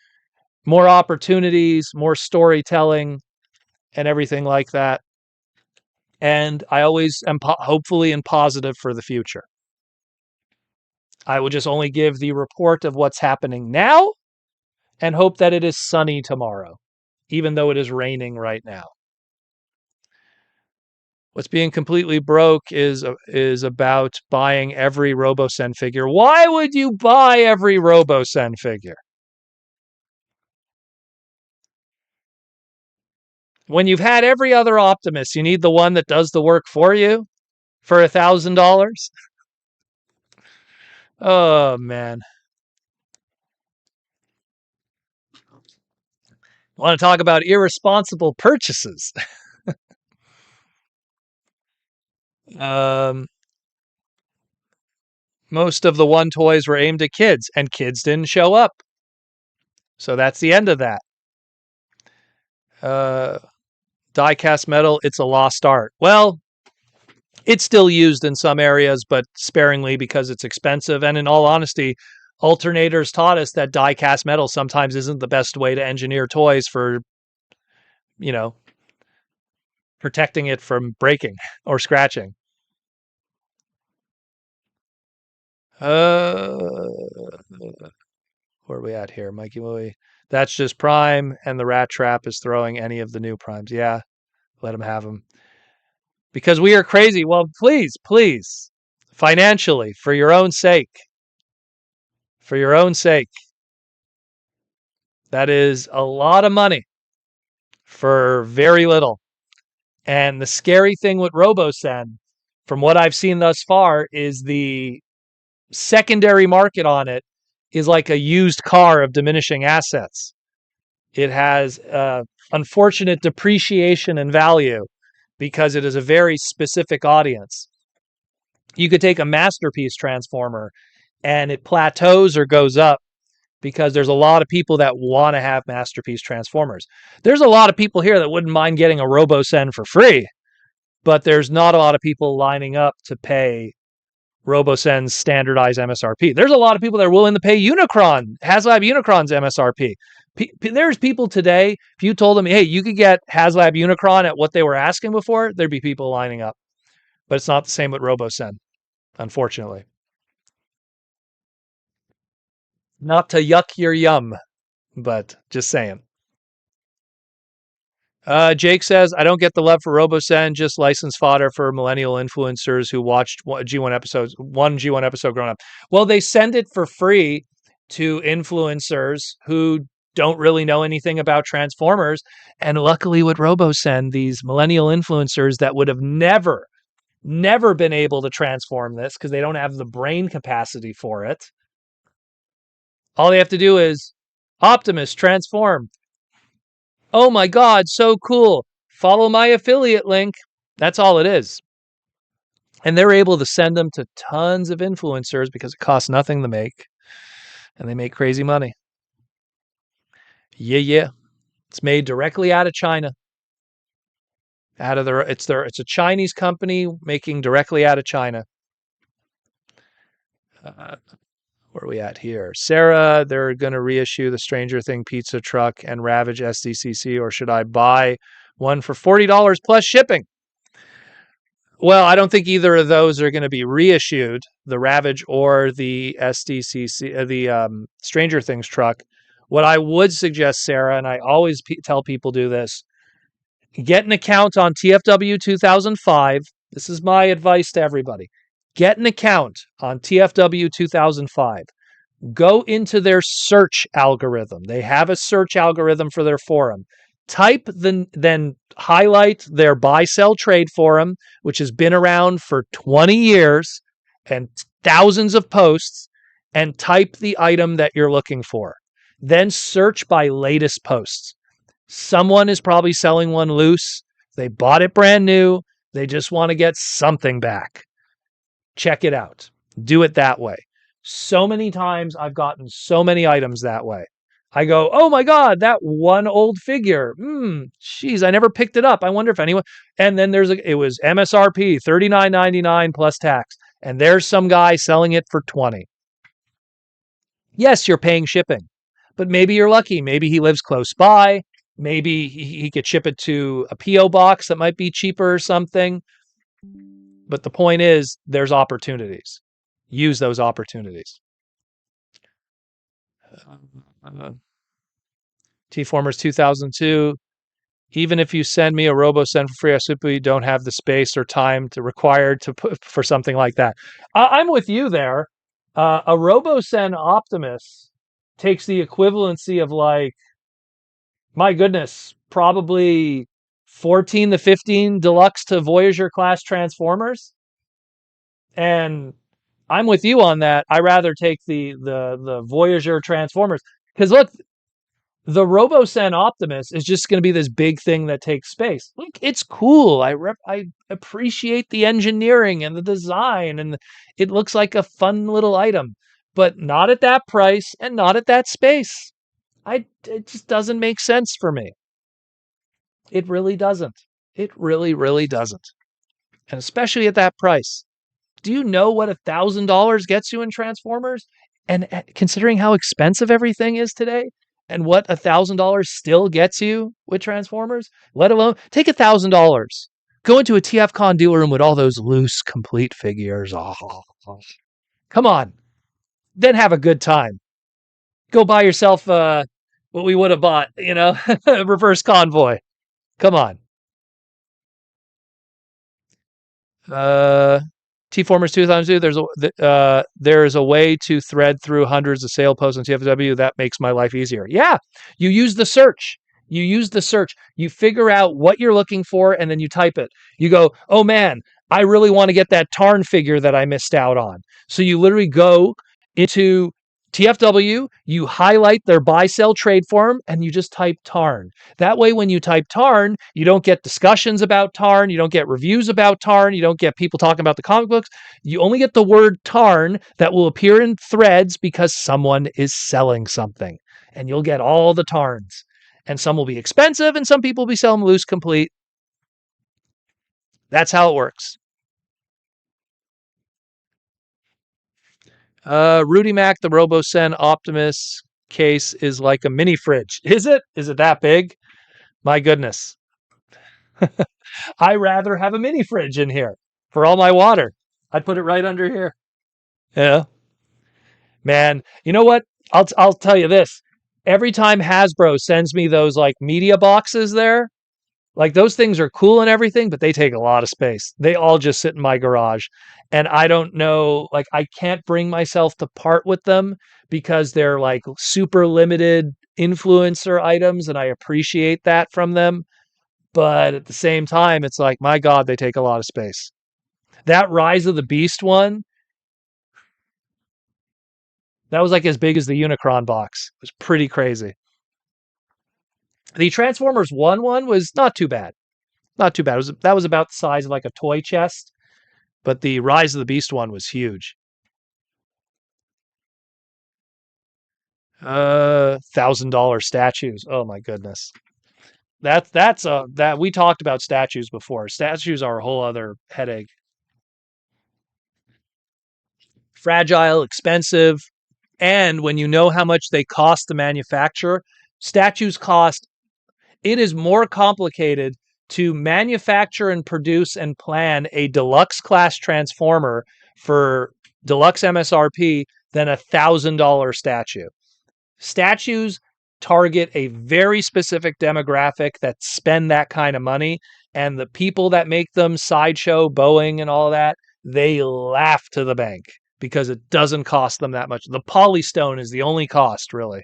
more opportunities, more storytelling, and everything like that. And I always am hopefully and positive for the future. I will just only give the report of what's happening now and hope that it is sunny tomorrow, even though it is raining right now. What's being completely broke is about buying every RoboSen figure. Why would you buy every RoboSen figure? When you've had every other Optimus, you need the one that does the work for you for $1,000? Oh, man. Want to talk about irresponsible purchases? um, most of the one toys were aimed at kids, and kids didn't show up. So that's the end of that. Uh, die-cast metal, it's a lost art. Well, it's still used in some areas, but sparingly because it's expensive. And in all honesty, alternators taught us that die-cast metal sometimes isn't the best way to engineer toys for, you know, protecting it from breaking or scratching. Where are we at here, Mikey Louie? That's just Prime, and the Rat Trap is throwing any of the new Primes. Yeah, let him have them. Because we are crazy. Well, please, financially, for your own sake, that is a lot of money for very little. And the scary thing with RoboSen, from what I've seen thus far, is the secondary market on it is like a used car of diminishing assets. It has unfortunate depreciation in value because it is a very specific audience. You could take a masterpiece transformer and it plateaus or goes up because there's a lot of people that want to have masterpiece transformers. There's a lot of people here that wouldn't mind getting a RoboSen for free, but there's not a lot of people lining up to pay RoboSen's standardized MSRP. There's a lot of people that are willing to pay HasLab Unicron's MSRP. There's people today, if you told them, hey, you could get HasLab Unicron at what they were asking before, there'd be people lining up. But it's not the same with RoboSen, unfortunately. Not to yuck your yum, but just saying. Jake says, I don't get the love for RoboSen, just license fodder for millennial influencers who watched one G1 episode growing up. Well, they send it for free to influencers who don't really know anything about Transformers. And luckily with RoboSen, these millennial influencers that would have never been able to transform this because they don't have the brain capacity for it. All they have to do is Optimus transform. Oh my God, so cool. Follow my affiliate link. That's all it is. And they're able to send them to tons of influencers because it costs nothing to make. And they make crazy money. Yeah. It's made directly out of China. It's a Chinese company making directly out of China. Where are we at here? Sarah, they're going to reissue the Stranger Thing pizza truck and Ravage SDCC, or should I buy one for $40 plus shipping? Well, I don't think either of those are going to be reissued, the Ravage or the SDCC, the Stranger Things truck. What I would suggest, Sarah, and I always tell people do this, Get an account on TFW 2005. This is my advice to everybody. Get an account on TFW 2005. Go into their search algorithm. They have a search algorithm for their forum. Then highlight their buy sell trade forum, which has been around for 20 years and thousands of posts, and type the item that you're looking for. Then search by latest posts. Someone is probably selling one loose. They bought it brand new. They just want to get something back. Check it out. Do it that way. So many times I've gotten so many items that way. I go, oh my God, that one old figure. Geez, I never picked it up. I wonder if anyone. And then it was MSRP $39.99 plus tax. And there's some guy selling it for $20. Yes, you're paying shipping, but maybe you're lucky. Maybe he lives close by. Maybe he could ship it to a P.O. box that might be cheaper or something. But the point is, there's opportunities. Use those opportunities. T-Formers 2002. Even if you send me a RoboSend for free, I simply don't have the space or time required to put for something like that. I'm with you there. A RoboSend Optimus takes the equivalency of, like, my goodness, probably 14 to 15 deluxe to Voyager class Transformers. And I'm with you on that. I rather take the Voyager Transformers, because look, the RoboSend Optimus is just going to be this big thing that takes space. Look, it's cool. I appreciate the engineering and the design, and it looks like a fun little item, but not at that price and not at that space. It just doesn't make sense for me. It really doesn't. It really, really doesn't. And especially at that price. Do you know what $1,000 gets you in Transformers? And considering how expensive everything is today, and what $1,000 still gets you with Transformers, let alone take $1,000, go into a TFCon dealer room with all those loose, complete figures. Oh, come on, then have a good time. Go buy yourself what we would have bought, reverse convoy. Come on. T-Formers 2002, there's a way to thread through hundreds of sale posts on TFW. That makes my life easier. Yeah, you use the search. You figure out what you're looking for, and then you type it. You go, oh man, I really want to get that Tarn figure that I missed out on. So you literally go into TFW, you highlight their buy sell trade forum, and you just type Tarn. That way, when you type Tarn, you don't get discussions about Tarn, you don't get reviews about Tarn, you don't get people talking about the comic books. You only get the word Tarn that will appear in threads because someone is selling something, and you'll get all the Tarns. And some will be expensive, and some people will be selling loose complete. That's how it works. Rudy Mac, the RoboSend Optimus case is like a mini fridge. Is it? Is it that big? My goodness. I rather have a mini fridge in here for all my water. I'd put it right under here. Yeah. Man, you know what? I'll tell you this. Every time Hasbro sends me those, like, media boxes there, like, those things are cool and everything, but they take a lot of space. They all just sit in my garage. And I don't know, like, I can't bring myself to part with them because they're, like, super limited influencer items, and I appreciate that from them. But at the same time, it's like, my God, they take a lot of space. That Rise of the Beast one, that was like as big as the Unicron box. It was pretty crazy. The Transformers 1 one was not too bad. Not too bad. That was about the size of like a toy chest, but the Rise of the Beast one was huge. $1,000 statues. Oh my goodness. That we talked about statues before. Statues are a whole other headache. Fragile, expensive, and when you know how much they cost to manufacture, statues cost. It is more complicated to manufacture and produce and plan a deluxe class transformer for deluxe MSRP than $1,000 statue. Statues target a very specific demographic that spend that kind of money. And the people that make them, Sideshow, Boeing, and all that, they laugh to the bank because it doesn't cost them that much. The Polystone is the only cost, really.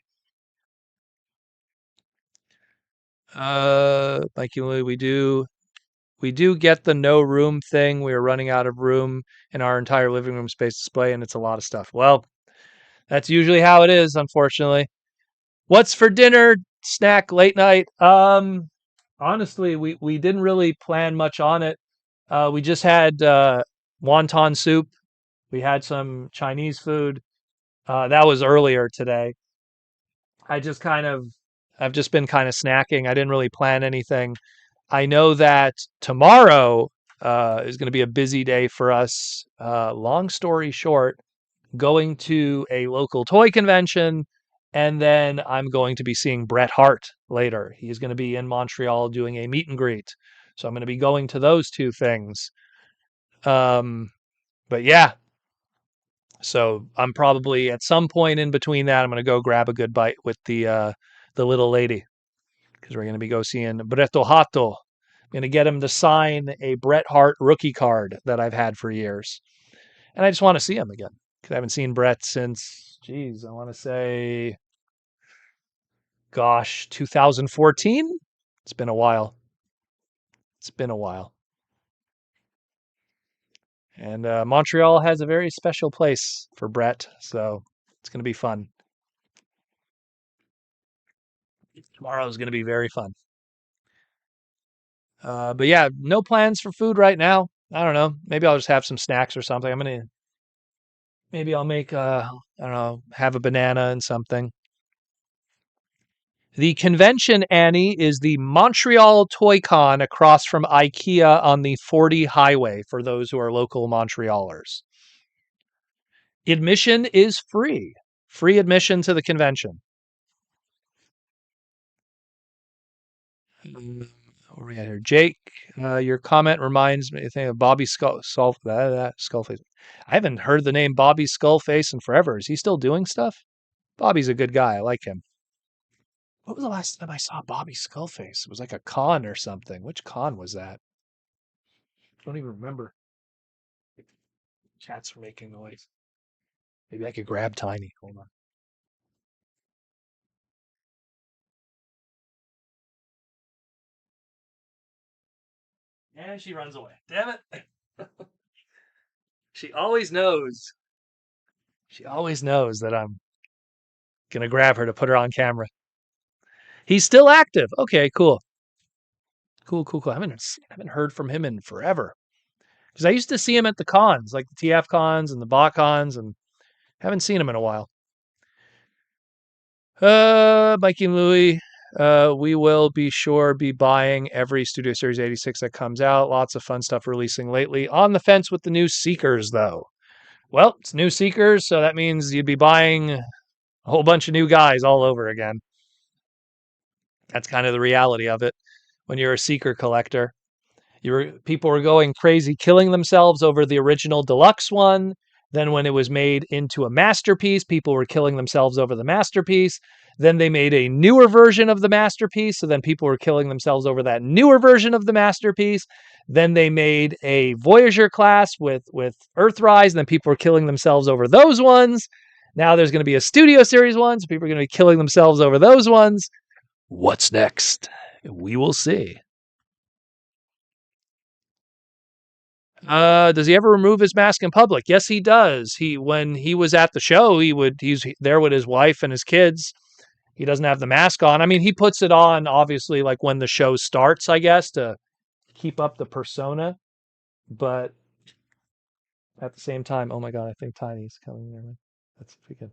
Like we do get the no room thing. We are running out of room in our entire living room space display, and it's a lot of stuff. Well, that's usually how it is, unfortunately. What's for dinner? Snack late night. Honestly, we didn't really plan much on it. We just had wonton soup. We had some Chinese food. That was earlier today. I just kind of I've just been kind of snacking. I didn't really plan anything. I know that tomorrow is going to be a busy day for us. Long story short, going to a local toy convention, and then I'm going to be seeing Bret Hart later. He's going to be in Montreal doing a meet and greet. So I'm going to be going to those two things. Um, but yeah, so I'm probably at some point in between that, I'm going to go grab a good bite with the little lady because we're going to be go seeing Bretto Hato. I'm going to get him to sign a Bret Hart rookie card that I've had for years. And I just want to see him again because I haven't seen Bret since, geez, I want to say, gosh, 2014. It's been a while. It's been a while. And Montreal has a very special place for Bret, so it's going to be fun. Tomorrow is going to be very fun. But yeah, no plans for food right now. I don't know. Maybe I'll just have some snacks or something. Maybe I'll make I don't know, have a banana and something. The convention, Annie, is the Montreal Toy Con across from IKEA on the 40 highway for those who are local Montrealers. Admission is free. Free admission to the convention. Where are we at here? Jake, your comment reminds me, I think, of Bobby Skullface. I haven't heard the name Bobby Skullface in forever. Is he still doing stuff? Bobby's a good guy. I like him. What was the last time I saw Bobby Skullface? It was like a con or something. Which con was that? I don't even remember. Cats are making noise. Maybe I could grab Tiny. Hold on. And she runs away. Damn it. She always knows. She always knows that I'm going to grab her to put her on camera. He's still active. Okay, cool. Cool. I haven't heard from him in forever. Because I used to see him at the cons, like the TF cons and the bot cons, and haven't seen him in a while. Mikey and Louie, we will be sure be buying every Studio Series 86 that comes out. Lots of fun stuff releasing lately. On the fence with the new Seekers, though. Well, it's new Seekers, so that means you'd be buying a whole bunch of new guys all over again. That's kind of the reality of it when you're a Seeker collector. People were going crazy, killing themselves over the original deluxe one. Then when it was made into a masterpiece, people were killing themselves over the masterpiece. Then they made a newer version of the masterpiece, so then people were killing themselves over that newer version of the masterpiece. Then they made a Voyager class with Earthrise, and then people were killing themselves over those ones. Now there's going to be a Studio Series one, so people are going to be killing themselves over those ones. What's next? We will see. Does he ever remove his mask in public? Yes, he does. When he was at the show, he's there with his wife and his kids. He doesn't have the mask on. I mean, he puts it on obviously like when the show starts, I guess, to keep up the persona. But at the same time, oh my god, I think Tiny's coming there. That's pretty good.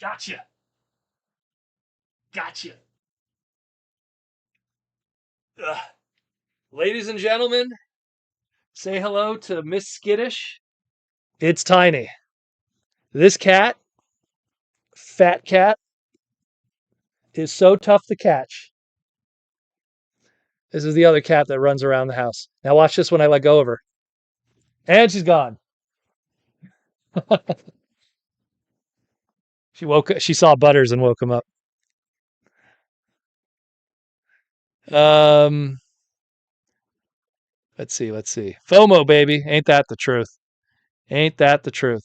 Gotcha. Gotcha. Ugh. Ladies and gentlemen, say hello to Miss Skittish. It's Tiny. This cat, fat cat, is so tough to catch. This is the other cat that runs around the house. Now watch this when I let go of her. And she's gone. She saw Butters and woke him up. Um, let's see. FOMO, baby. Ain't that the truth? Ain't that the truth?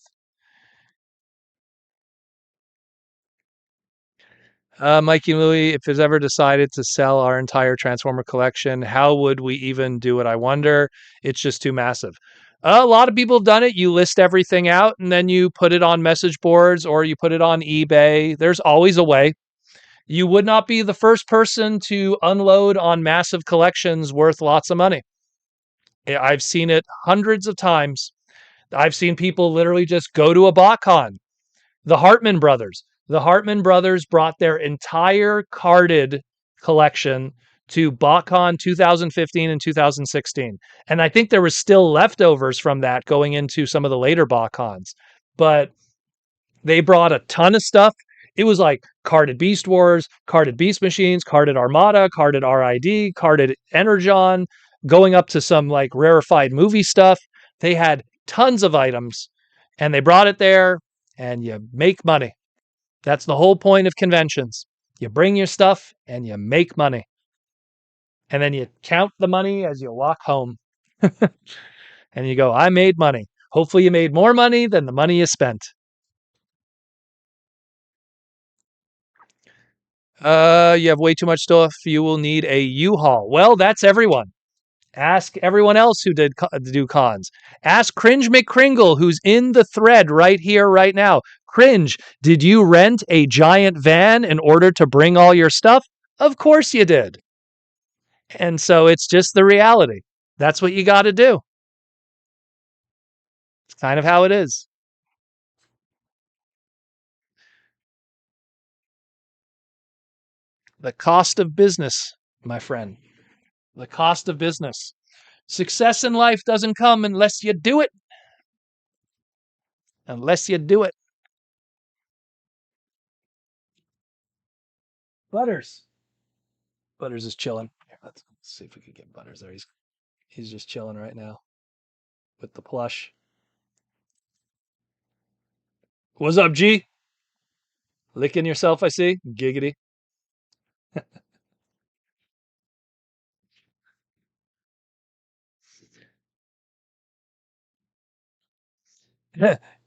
Mikey Louie, if it's ever decided to sell our entire Transformer collection, how would we even do it? I wonder. It's just too massive. A lot of people have done it. You list everything out and then you put it on message boards or you put it on eBay. There's always a way. You would not be the first person to unload on massive collections worth lots of money. I've seen it hundreds of times. I've seen people literally just go to a BotCon. The Hartman brothers. The Hartman brothers brought their entire carded collection to BotCon 2015 and 2016. And I think there was still leftovers from that going into some of the later BotCons. But they brought a ton of stuff. It was like carded Beast Wars, carded Beast Machines, carded Armada, carded RID, carded Energon, going up to some like rarefied movie stuff. They had tons of items and they brought it there and you make money. That's the whole point of conventions. You bring your stuff and you make money. And then you count the money as you walk home. And you go, I made money. Hopefully you made more money than the money you spent. You have way too much stuff. You will need a U-Haul. Well, that's everyone. Ask everyone else who did do cons. Ask Cringe McCringle, who's in the thread right here, right now. Cringe, did you rent a giant van in order to bring all your stuff? Of course you did. And so it's just the reality. That's what you got to do. It's kind of how it is. The cost of business, my friend. The cost of business. Success in life doesn't come unless you do it. Unless you do it. Butters. Butters is chilling. Here, let's see if we can get Butters there. He's just chilling right now with the plush. What's up, G? Licking yourself, I see. Giggity.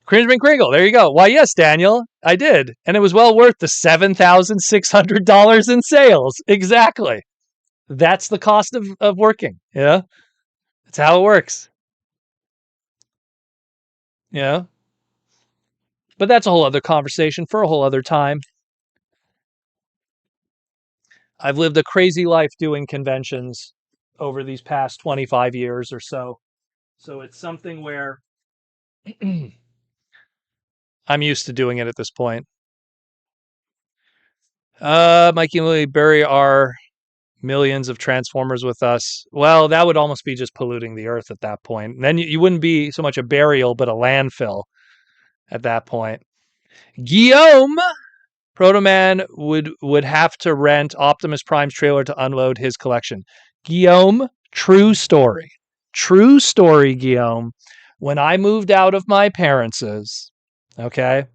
Cringeman Kringle. There you go. Why, yes, Daniel, I did. And it was well worth the $7,600 in sales. Exactly. That's the cost of working. Yeah. That's how it works. Yeah. But that's a whole other conversation for a whole other time. I've lived a crazy life doing conventions over these past 25 years or so. So it's something where I'm used to doing it at this point. Mikey and Lily bury our millions of Transformers with us. Well, that would almost be just polluting the earth at that point. And then you wouldn't be so much a burial, but a landfill at that point. Guillaume Protoman would have to rent Optimus Prime's trailer to unload his collection. Guillaume, true story. True story, Guillaume. When I moved out of my parents's, okay,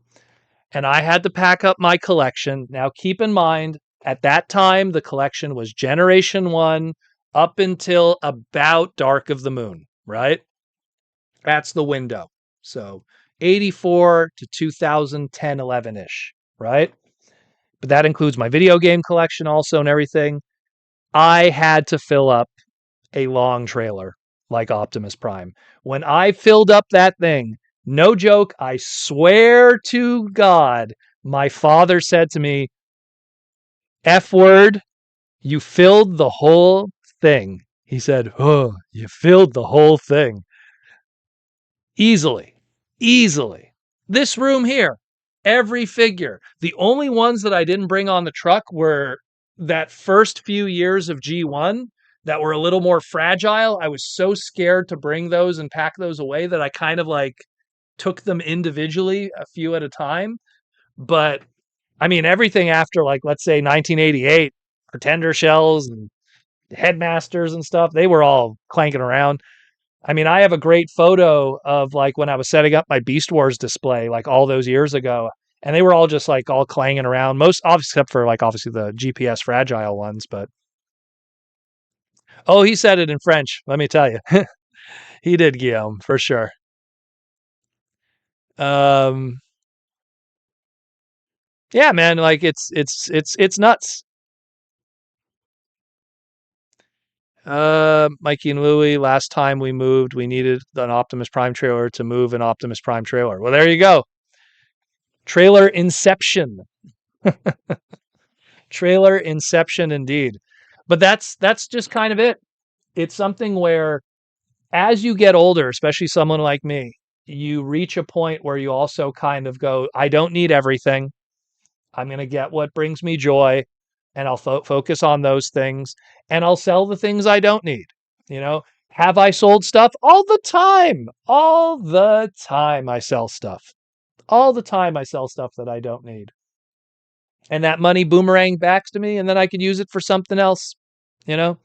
and I had to pack up my collection. Now, keep in mind, at that time, the collection was Generation 1 up until about Dark of the Moon, right? That's the window. So 84 to 2010, 11-ish, right? But that includes my video game collection also and everything. I had to fill up a long trailer like Optimus Prime. When I filled up that thing, no joke, I swear to God, my father said to me, F word, you filled the whole thing. He said, oh, you filled the whole thing. Easily. Easily. This room here, every figure. The only ones that I didn't bring on the truck were that first few years of G1 that were a little more fragile. I was so scared to bring those and pack those away that I kind of like took them individually, a few at a time. But I mean, everything after like, let's say 1988, Pretender shells and headmasters and stuff, they were all clanking around. I mean, I have a great photo of like when I was setting up my Beast Wars display, like all those years ago, and they were all just like all clanging around. Most, except for like obviously the GPS fragile ones. But oh, he said it in French. Let me tell you, he did, Guillaume, for sure. Um, yeah, man, like it's nuts. Mikey and Louie, last time we moved, we needed an Optimus Prime trailer to move an Optimus Prime trailer. Well, there you go. Trailer inception. Trailer inception indeed. But that's just kind of it. It's something where as you get older, especially someone like me, you reach a point where you also kind of go, I don't need everything. I'm going to get what brings me joy and I'll focus on those things and I'll sell the things I don't need. You know, have I sold stuff all the time? All the time I sell stuff. All the time I sell stuff that I don't need. And that money boomerang back to me and then I could use it for something else. You know,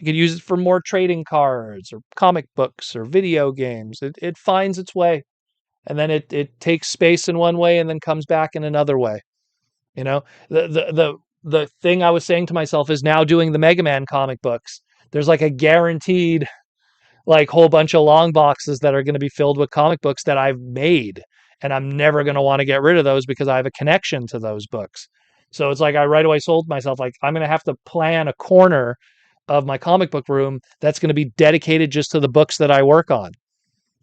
I could use it for more trading cards or comic books or video games. It finds its way and then it takes space in one way and then comes back in another way. You know, the thing I was saying to myself is now doing the Mega Man comic books. There's like a guaranteed like whole bunch of long boxes that are going to be filled with comic books that I've made, and I'm never going to want to get rid of those because I have a connection to those books. So it's like I right away sold myself like I'm going to have to plan a corner of my comic book room that's going to be dedicated just to the books that I work on.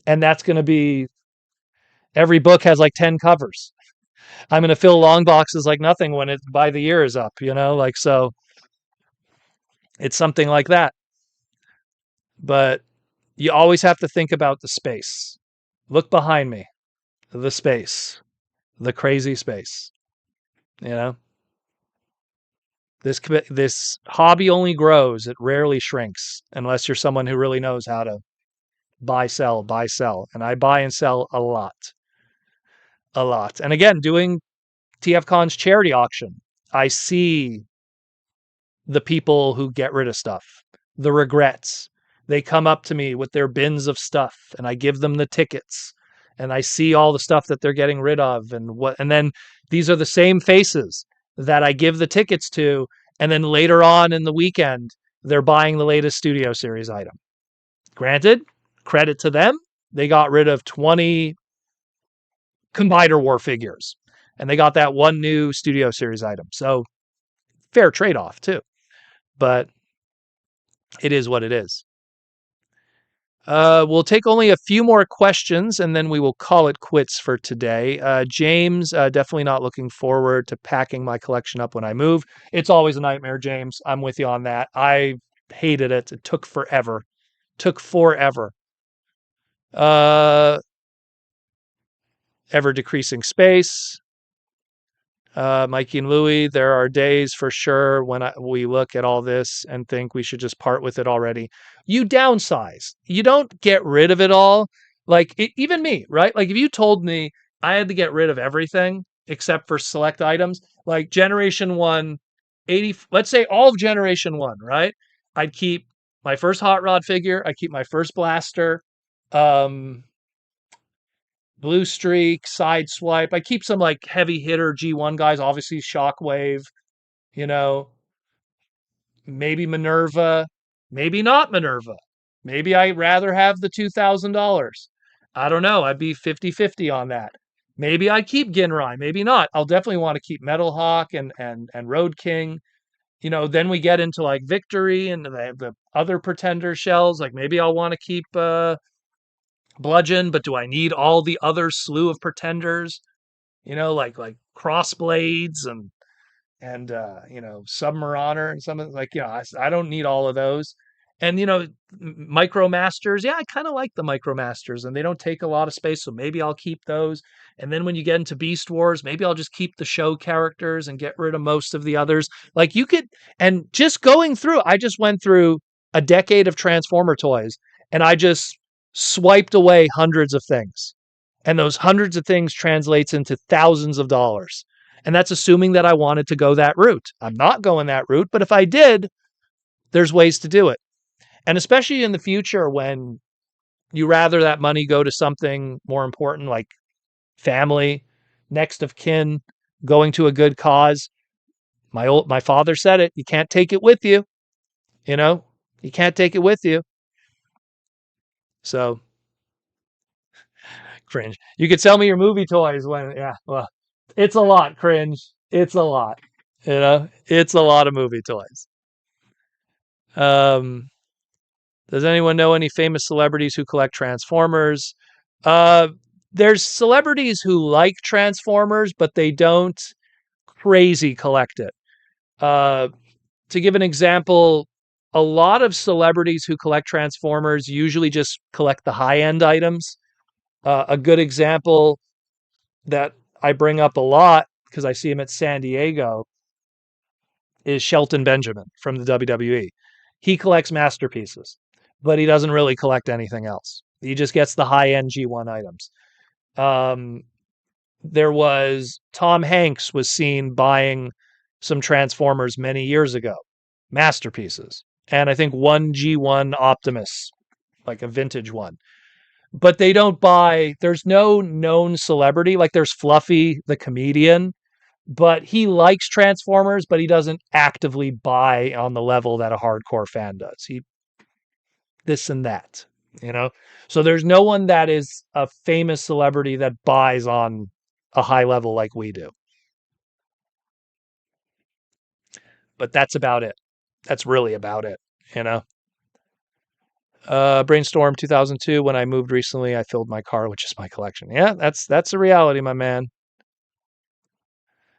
And that's going to be every book has like 10 covers. I'm going to fill long boxes like nothing when it by the year is up, you know, like so it's something like that. But you always have to think about the space. Look behind me, the space, the crazy space. You know, this hobby only grows; it rarely shrinks unless you're someone who really knows how to buy, sell, buy, sell. And I buy and sell a lot, a lot. And again, doing TFCon's charity auction, I see the people who get rid of stuff, the regrets. They come up to me with their bins of stuff and I give them the tickets and I see all the stuff that they're getting rid of and then these are the same faces that I give the tickets to and then later on in the weekend they're buying the latest Studio Series item. Granted, credit to them, they got rid of 20 Combiner War figures and they got that one new Studio Series item. So fair trade-off too. But it is what it is. We'll take only a few more questions and then we will call it quits for today. James, definitely not looking forward to packing my collection up when I move. It's always a nightmare, James. I'm with you on that. I hated it. It took forever. Took forever. Uh, ever decreasing space. Mikey and Louie, there are days for sure when we look at all this and think we should just part with it already. You downsize. You don't get rid of it all. Like even me, right? Like if you told me I had to get rid of everything except for select items, like Generation 1, 80, let's say all of Generation 1, right? I'd keep my first Hot Rod figure. I'd keep my first blaster. Um, Blue Streak, Sideswipe. I keep some like heavy hitter G1 guys, obviously Shockwave, you know, maybe Minerva, maybe not Minerva. Maybe I'd rather have the $2,000. I don't know. I'd be 50-50 on that. Maybe I keep Ginrai, maybe not. I'll definitely want to keep Metal Hawk and Road King. You know, then we get into like Victory and the other Pretender shells. Like maybe I'll want to keep Bludgeon, but do I need all the other slew of Pretenders? You know, like Crossblades and you know, Submariner and some of like, you know, I don't need all of those. And you know, Micromasters, yeah, I kind of like the Micromasters and they don't take a lot of space, so maybe I'll keep those. And then when you get into Beast Wars, maybe I'll just keep the show characters and get rid of most of the others. Like you could, and just going through, I just went through a decade of Transformer toys and I just swiped away hundreds of things. And those hundreds of things translates into thousands of dollars. And that's assuming that I wanted to go that route. I'm not going that route, but if I did, there's ways to do it. And especially in the future when you rather that money go to something more important like family, next of kin, going to a good cause. My father said it, you can't take it with you, you know? You can't take it with you. So cringe. You could sell me your movie toys when yeah, well, it's a lot, cringe. It's a lot. It's a lot of movie toys. Um does anyone know any famous celebrities who collect Transformers? Uh there's celebrities who like Transformers, but they don't crazy collect it. Uh to give an example, a lot of celebrities who collect Transformers usually just collect the high end items. A good example that I bring up a lot because I see him at San Diego is Shelton Benjamin from the WWE. He collects masterpieces, but he doesn't really collect anything else. He just gets the high end G1 items. Um, there was Tom Hanks was seen buying some Transformers many years ago, masterpieces, and I think one G1 Optimus, like a vintage one. But they don't buy. There's no known celebrity like there's Fluffy the comedian, but he likes Transformers, but he doesn't actively buy on the level that a hardcore fan does. He this and that, you know. So there's no one that is a famous celebrity that buys on a high level like we do. But that's about it. That's really about it, you know. Brainstorm 2002. When I moved recently, I filled my car with just my collection. Yeah, that's a reality, my man.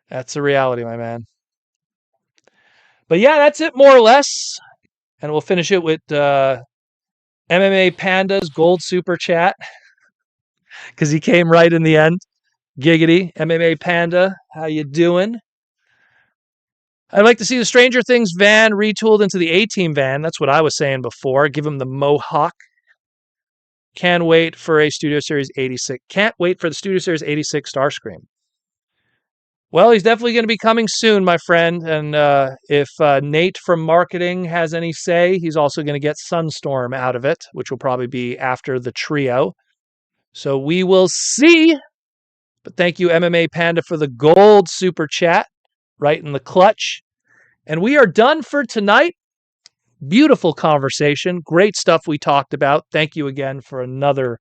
That's a reality, my man. But yeah, that's it more or less. And we'll finish it with MMA Panda's gold super chat because he came right in the end. Giggity, MMA Panda, how you doing? I'd like to see the Stranger Things van retooled into the A-Team van. That's what I was saying before. Give him the mohawk. Can't wait for a Studio Series 86. Can't wait for the Studio Series 86 Starscream. Well, he's definitely going to be coming soon, my friend. And if Nate from marketing has any say, he's also going to get Sunstorm out of it, which will probably be after the trio. So we will see. But thank you, MMA Panda, for the gold super chat right in the clutch. And we are done for tonight. Beautiful conversation. Great stuff we talked about. Thank you again for another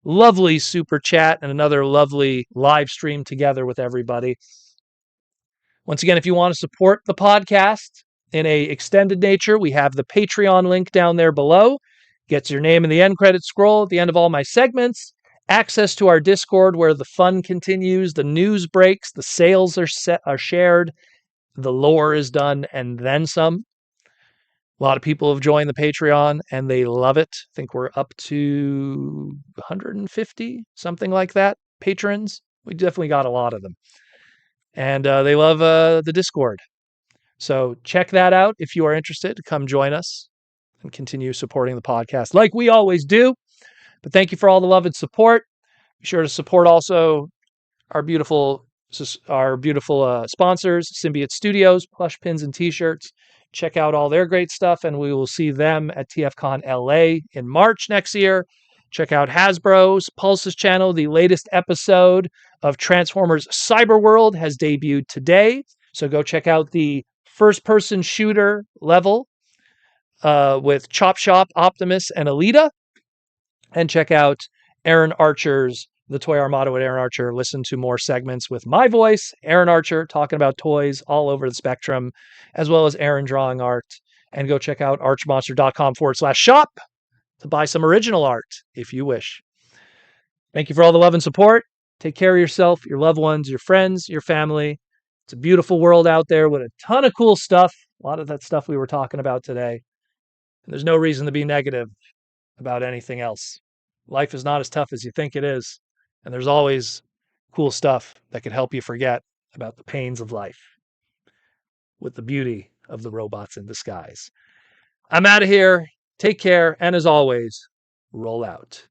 lovely super chat and another lovely live stream together with everybody. Once again, if you want to support the podcast in a extended nature, we have the Patreon link down there below. Gets your name in the end credit scroll at the end of all my segments. Access to our Discord where the fun continues, the news breaks, the sales are shared, the lore is done, and then some. A lot of people have joined the Patreon and they love it. I think we're up to 150, something like that, patrons. We definitely got a lot of them. And they love the Discord. So check that out if you are interested. Come join us and continue supporting the podcast like we always do. But thank you for all the love and support. Be sure to support also our beautiful sponsors, Symbiote Studios, Plush Pins and T-shirts. Check out all their great stuff, and we will see them at TFCon LA in March next year. Check out Hasbro's Pulse's channel. The latest episode of Transformers Cyberworld has debuted today. So go check out the first-person shooter level with Chop Shop, Optimus, and Alita. And check out Aaron Archer's The Toy Armada with Aaron Archer. Listen to more segments with my voice, Aaron Archer, talking about toys all over the spectrum, as well as Aaron drawing art. And go check out archmonster.com/shop to buy some original art if you wish. Thank you for all the love and support. Take care of yourself, your loved ones, your friends, your family. It's a beautiful world out there with a ton of cool stuff. A lot of that stuff we were talking about today. And there's no reason to be negative about anything else. Life is not as tough as you think it is. And there's always cool stuff that could help you forget about the pains of life with the beauty of the robots in disguise. I'm out of here. Take care. And as always, roll out.